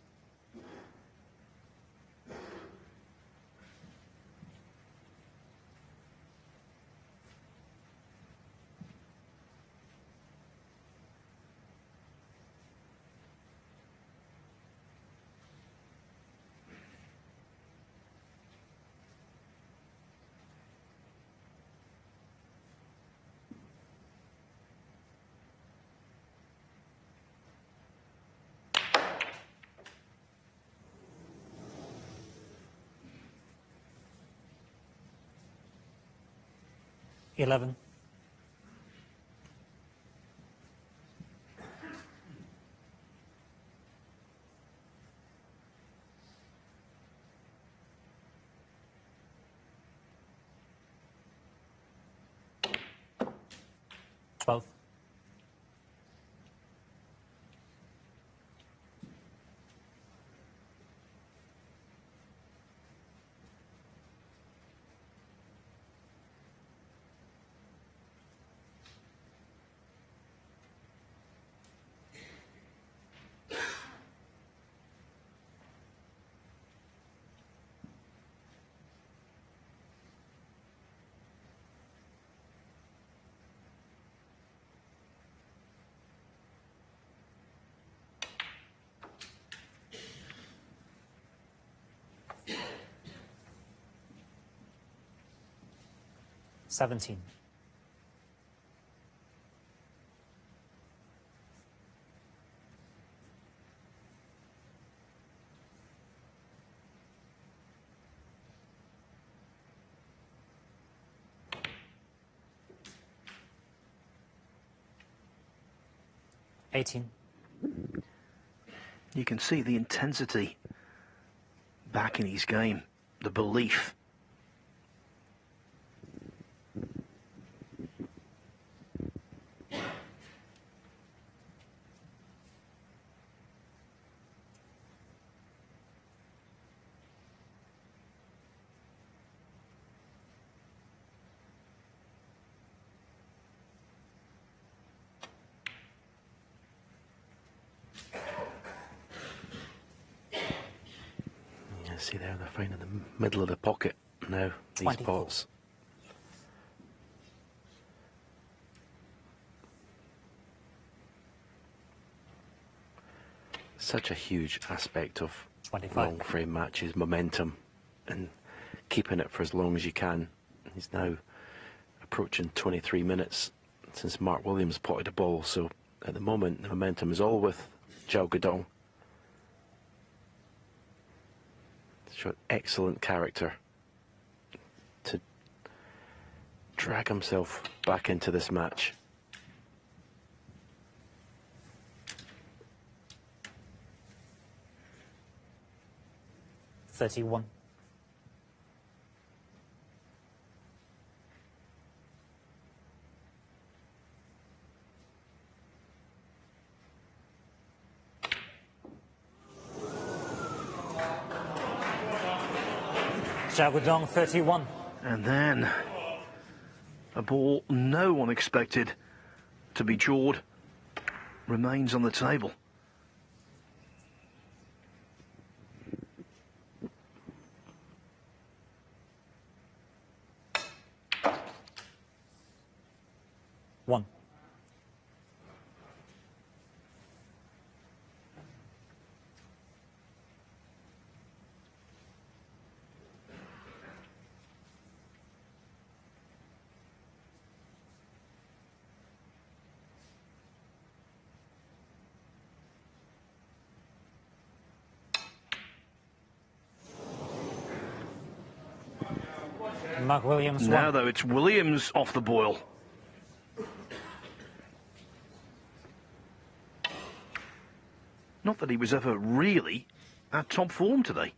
Eleven. Twelve. Seventeen. Eighteen. You can see the intensity back in his game, the belief. See there, they're finding the middle of the pocket now, these 24. pots. Such a huge aspect of 25. long frame matches, momentum, and keeping it for as long as you can. He's now approaching 23 minutes since Mark Williams potted the ball, so at the moment the momentum is all with Xiao Guodong. Showed excellent character to drag himself back into this match. $31. Xiao Guodong, 31. And then a ball no one expected to be jawed remains on the table. One. Mark Williams, Now, 1. though, it's Williams off the boil. Not that he was ever really at top form today.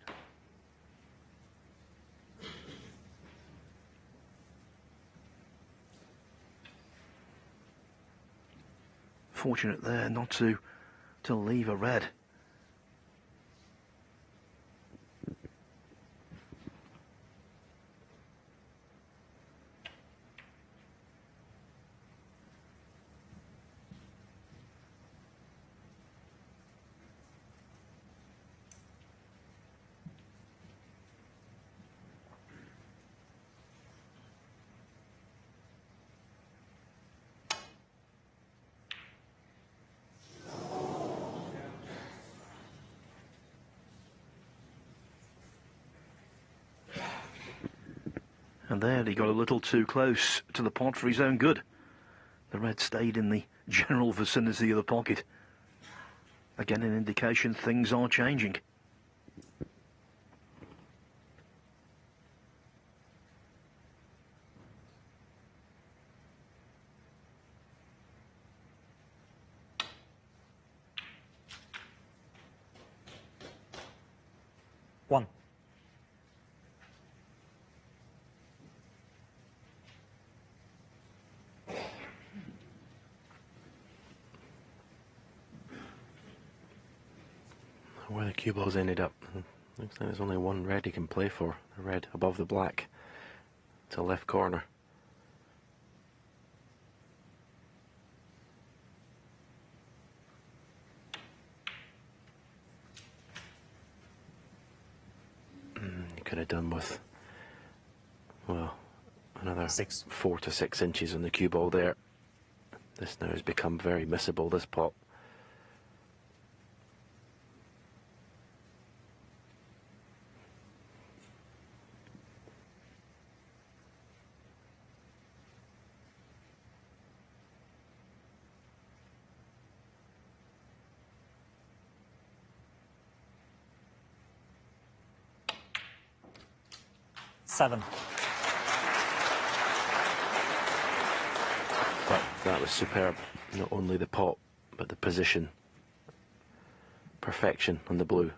Fortunate there not to leave a red. And there he got a little too close to the pot for his own good. The red stayed in the general vicinity of the pocket. Again, an indication things are changing. One. Where the cue balls ended up. Looks like there's only one red he can play for. The red above the black to left corner. You could have done with, well, another 4 to 6 inches on the cue ball there. This now has become very missable, this pot. Seven. But that was superb. Not only the pot, but the position. Perfection on the blue.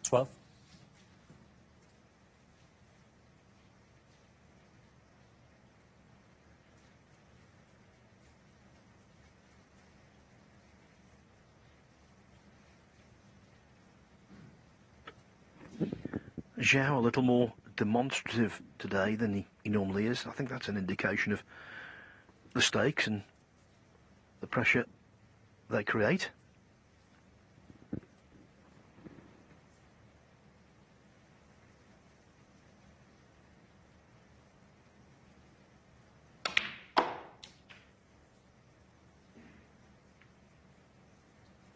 Twelve. Xiao a little more demonstrative today than he normally is. I think that's an indication of the stakes and the pressure they create.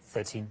Thirteen.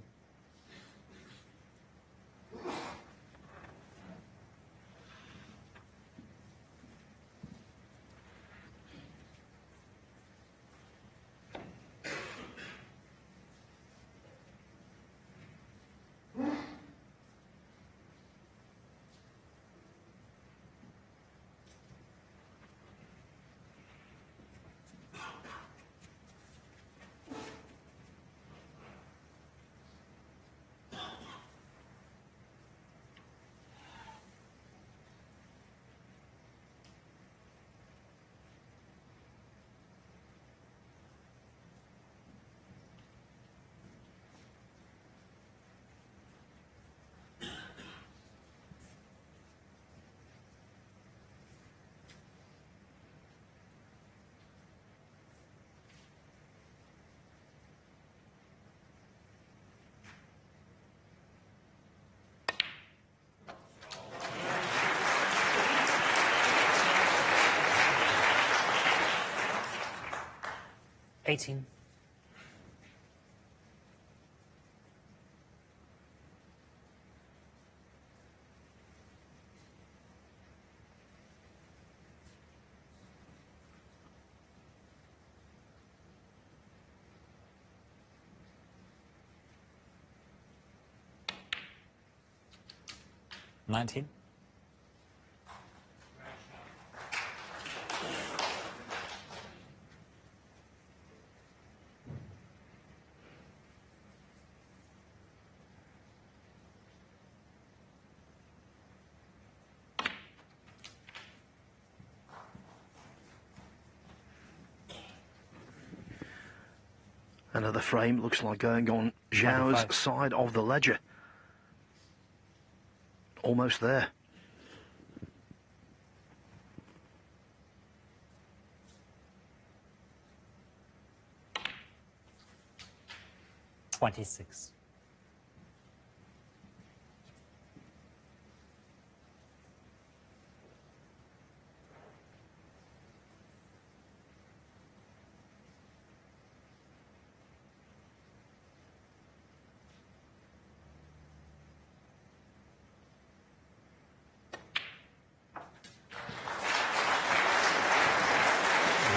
Eighteen. 19. Another frame looks like going on Xiao's 25. side of the ledger. Almost there. $26.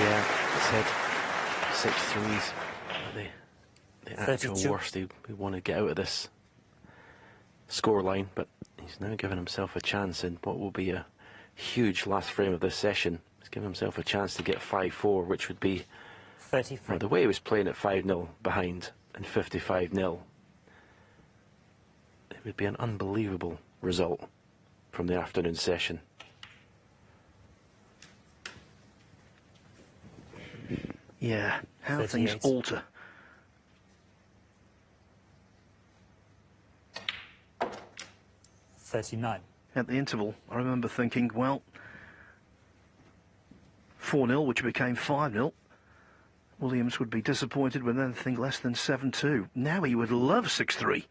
Yeah, it said 6 threes. The actual 32. worst he want to get out of this scoreline, but he's now given himself a chance in what will be a huge last frame of this session. He's given himself a chance to get 5-4, which would be, 33. well, the way he was playing at 5-0 behind and 55-0, it would be an unbelievable result from the afternoon session. Yeah, how things 38. alter. $39. At the interval, I remember thinking, well, 4-0, which became 5-0. Williams would be disappointed with anything less than 7-2. Now he would love 6-3.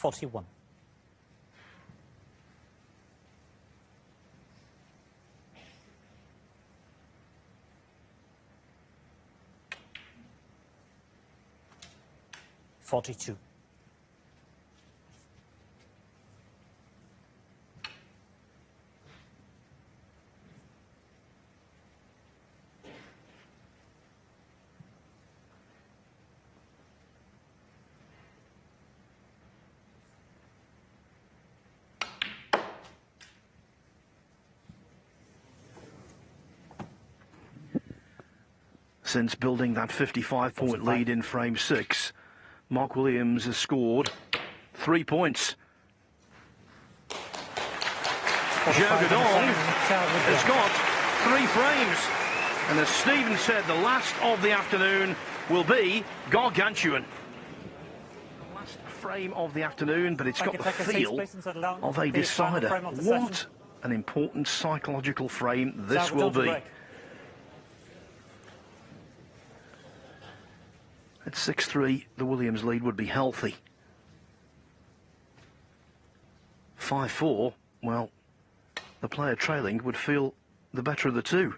$41. $42. Since building that 55-point lead in frame 6, Mark Williams has scored 3 points. Xiao Guodong has got 3 frames. And as Stephen said, the last of the afternoon will be gargantuan. The last frame of the afternoon, but it's got the feel of a decider. What an important psychological frame this will be. At 6-3, the Williams lead would be healthy. 5-4, well, the player trailing would feel the better of the two.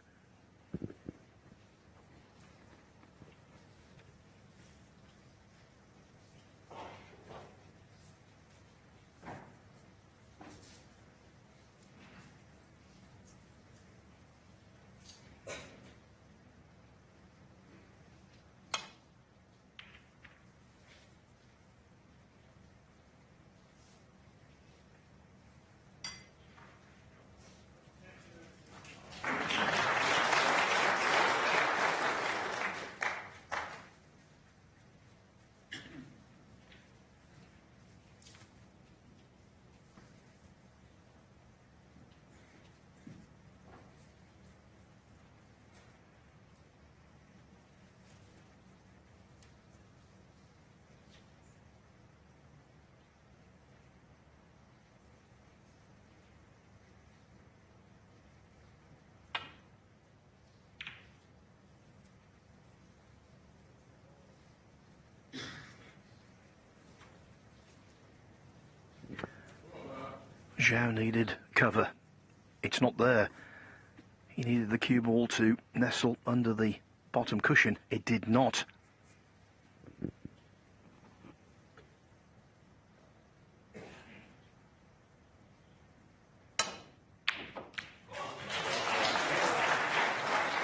Xiao needed cover. It's not there. He needed the cue ball to nestle under the bottom cushion. It did not.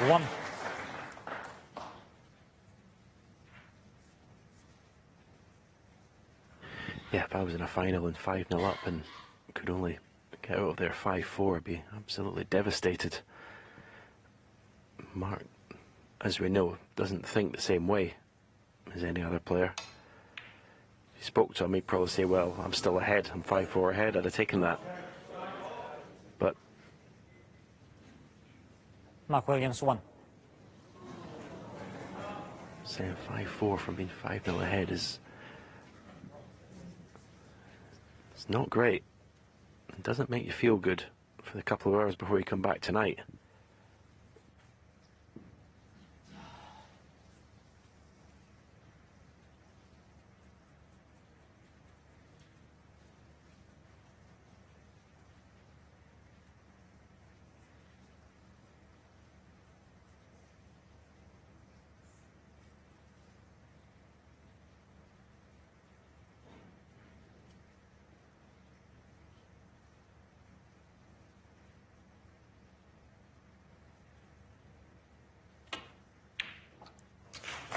1. Yeah, if I was in a final and 5-0 up and could only get out of there 5-4, I'd be absolutely devastated. Mark, as we know, doesn't think the same way as any other player. If he spoke to him, he'd probably say, well, I'm still ahead, I'm 5-4 ahead, I'd have taken that. But Mark Williams, 1. saying 5-4 from being 5-0 ahead is... it's not great. It doesn't make you feel good for the couple of hours before you come back tonight.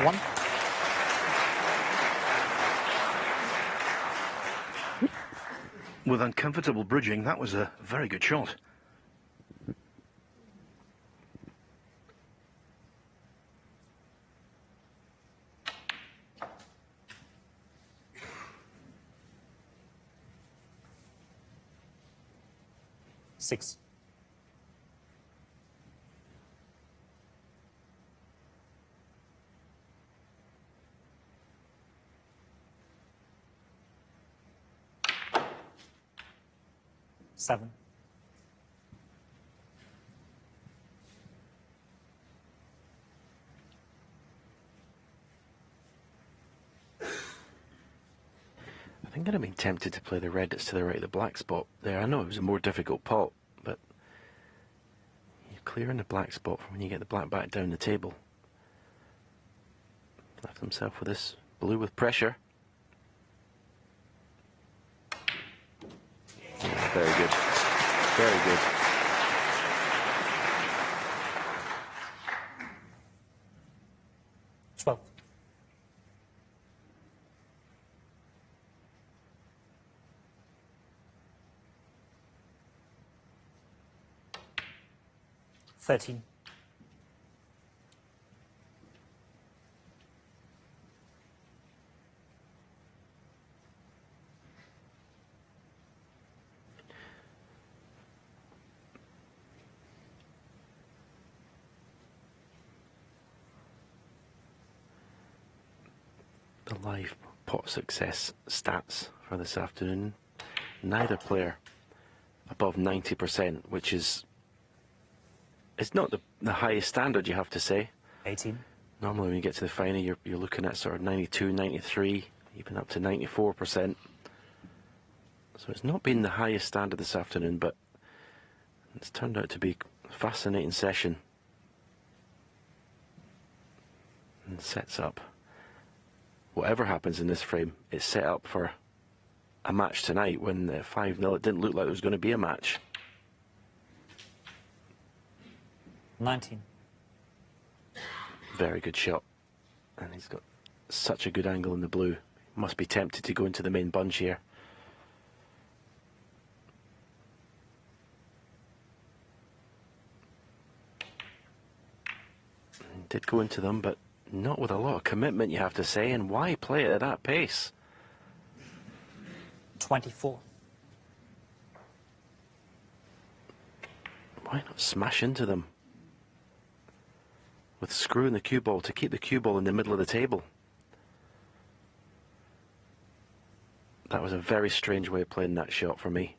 One. With uncomfortable bridging, that was a very good shot. Six. Seven. I think I'd have been tempted to play the red that's to the right of the black spot there. I know it was a more difficult pot, but you're clearing the black spot from when you get the black back down the table. Left himself with this blue with pressure. Yeah, very good. Very good. Twelve. Thirteen. The live pot success stats for this afternoon. Neither player above 90%, which is... it's not the highest standard, you have to say. 18. Normally when you get to the final, you're looking at sort of 92, 93, even up to 94%. So it's not been the highest standard this afternoon, but it's turned out to be a fascinating session. And sets up... whatever happens in this frame, it's set up for a match tonight. When 5-0, it didn't look like there was going to be a match. 19. Very good shot. And he's got such a good angle in the blue. Must be tempted to go into the main bunch here. Did go into them, but not with a lot of commitment, you have to say. And why play it at that pace? 24. Why not smash into them? With screwing the cue ball to keep the cue ball in the middle of the table. That was a very strange way of playing that shot for me.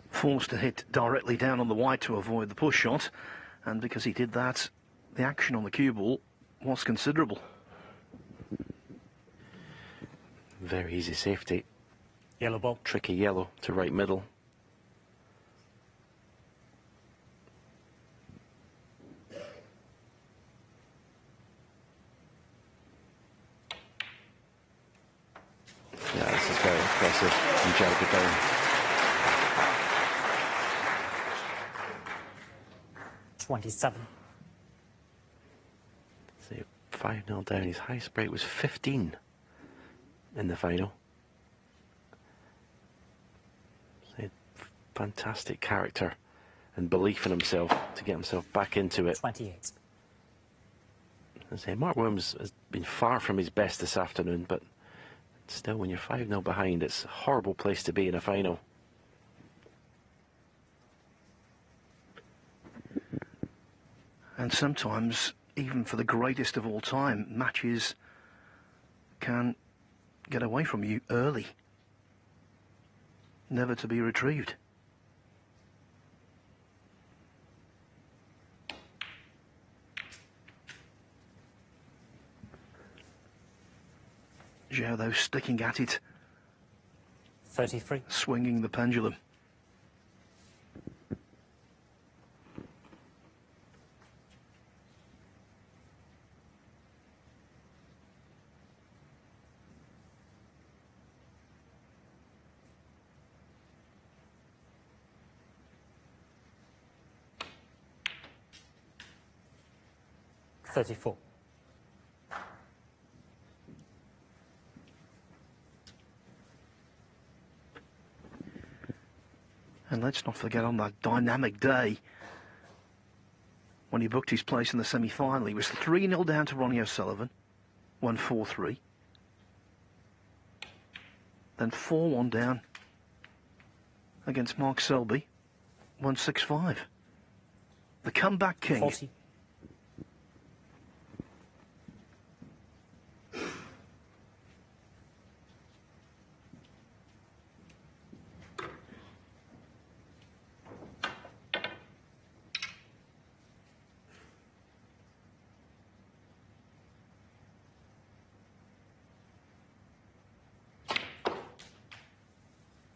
Forced to hit directly down on the white to avoid the push shot, and because he did that, the action on the cue ball was considerable. Very easy safety. Yellow ball. Tricky yellow to right middle. very impressive from Xiao Guodong. 27. So 5-0 down. His highest break was 15 in the final. So fantastic character and belief in himself to get himself back into it. 28. I say Mark Williams has been far from his best this afternoon, but still, when you're 5-0 behind, it's a horrible place to be in a final. And sometimes, even for the greatest of all time, matches can get away from you early, never to be retrieved. Xiao, though, sticking at it, 33. swinging the pendulum. $34. And let's not forget, on that dynamic day, when he booked his place in the semi-final, he was 3-0 down to Ronnie O'Sullivan, won 4-3. Then 4-1 down against Mark Selby, won 6-5. The comeback king. 40.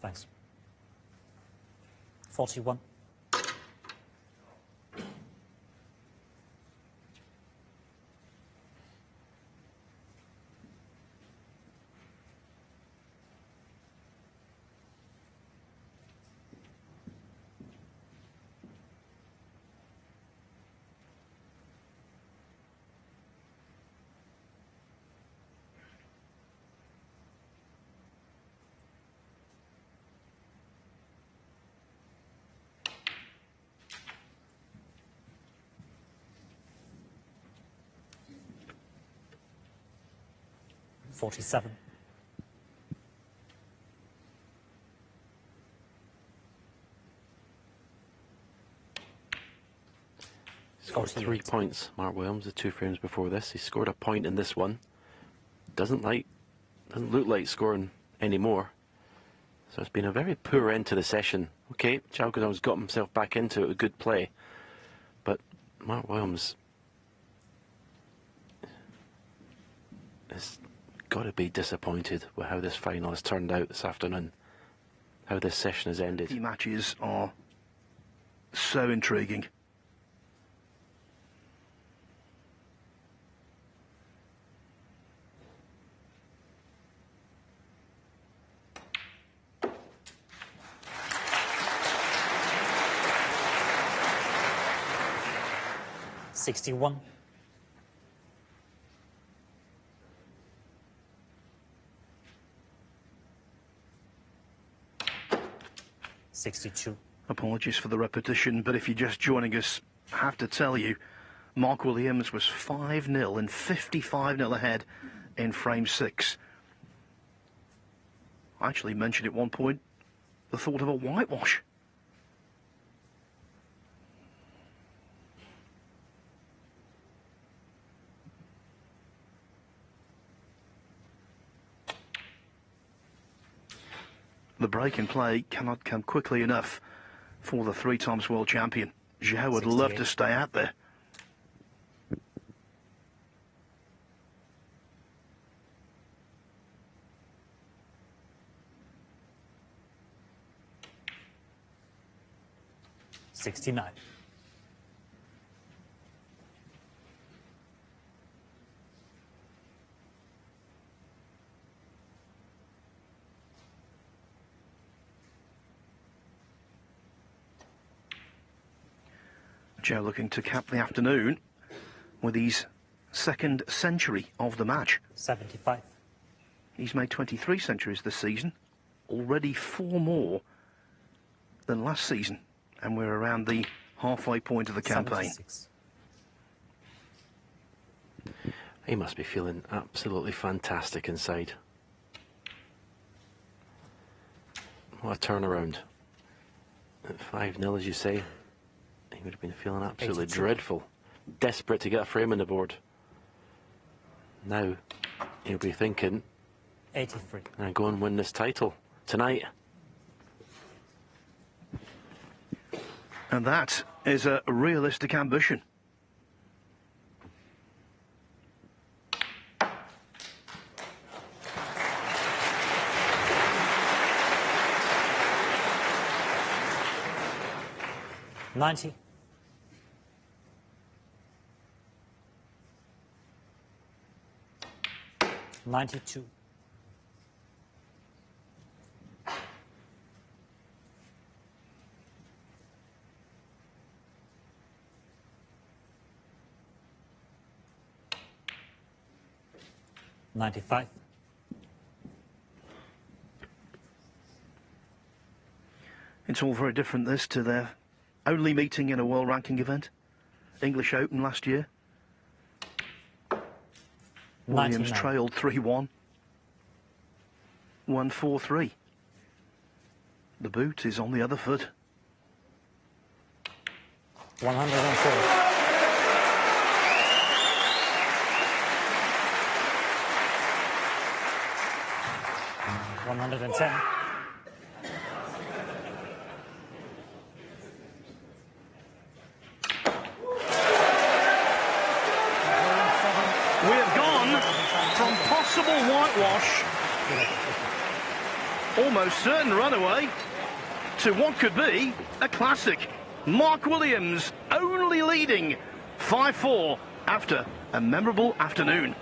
Thanks. 41. $47. He's got 3 points, Mark Williams, the 2 frames before this. He scored a point in this one. Doesn't look like scoring anymore. So it's been a very poor end to the session. Okay, Xiao Guodong's got himself back into it with good play. But Mark Williams has got to be disappointed with how this final has turned out this afternoon, how this session has ended. The matches are so intriguing. $61. 62. Apologies for the repetition, but if you're just joining us, I have to tell you, Mark Williams was 5-0 and 55-0 ahead in frame 6. I actually mentioned at one point the thought of a whitewash. The break in play cannot come quickly enough for the 3-time world champion. Xiao would love to stay out there. $69. Xiao looking to cap the afternoon with his second century of the match. 75. He's made 23 centuries this season, already 4 more than last season, and we're around the halfway point of the campaign. 76. He must be feeling absolutely fantastic inside. What a turnaround. At 5-0, as you say, he would have been feeling absolutely 82. dreadful. Desperate to get a frame on the board. Now, he'll be thinking, 83. I go and win this title tonight. And that is a realistic ambition. $90. 92. 95. It's all very different, this, to their only meeting in a world ranking event. English Open last year. Williams 99. trailed 3-1. Won 4-3. The boot is on the other foot. 104. 110. We have gone from possible whitewash, almost certain runaway, to what could be a classic. Mark Williams only leading 5-4 after a memorable afternoon.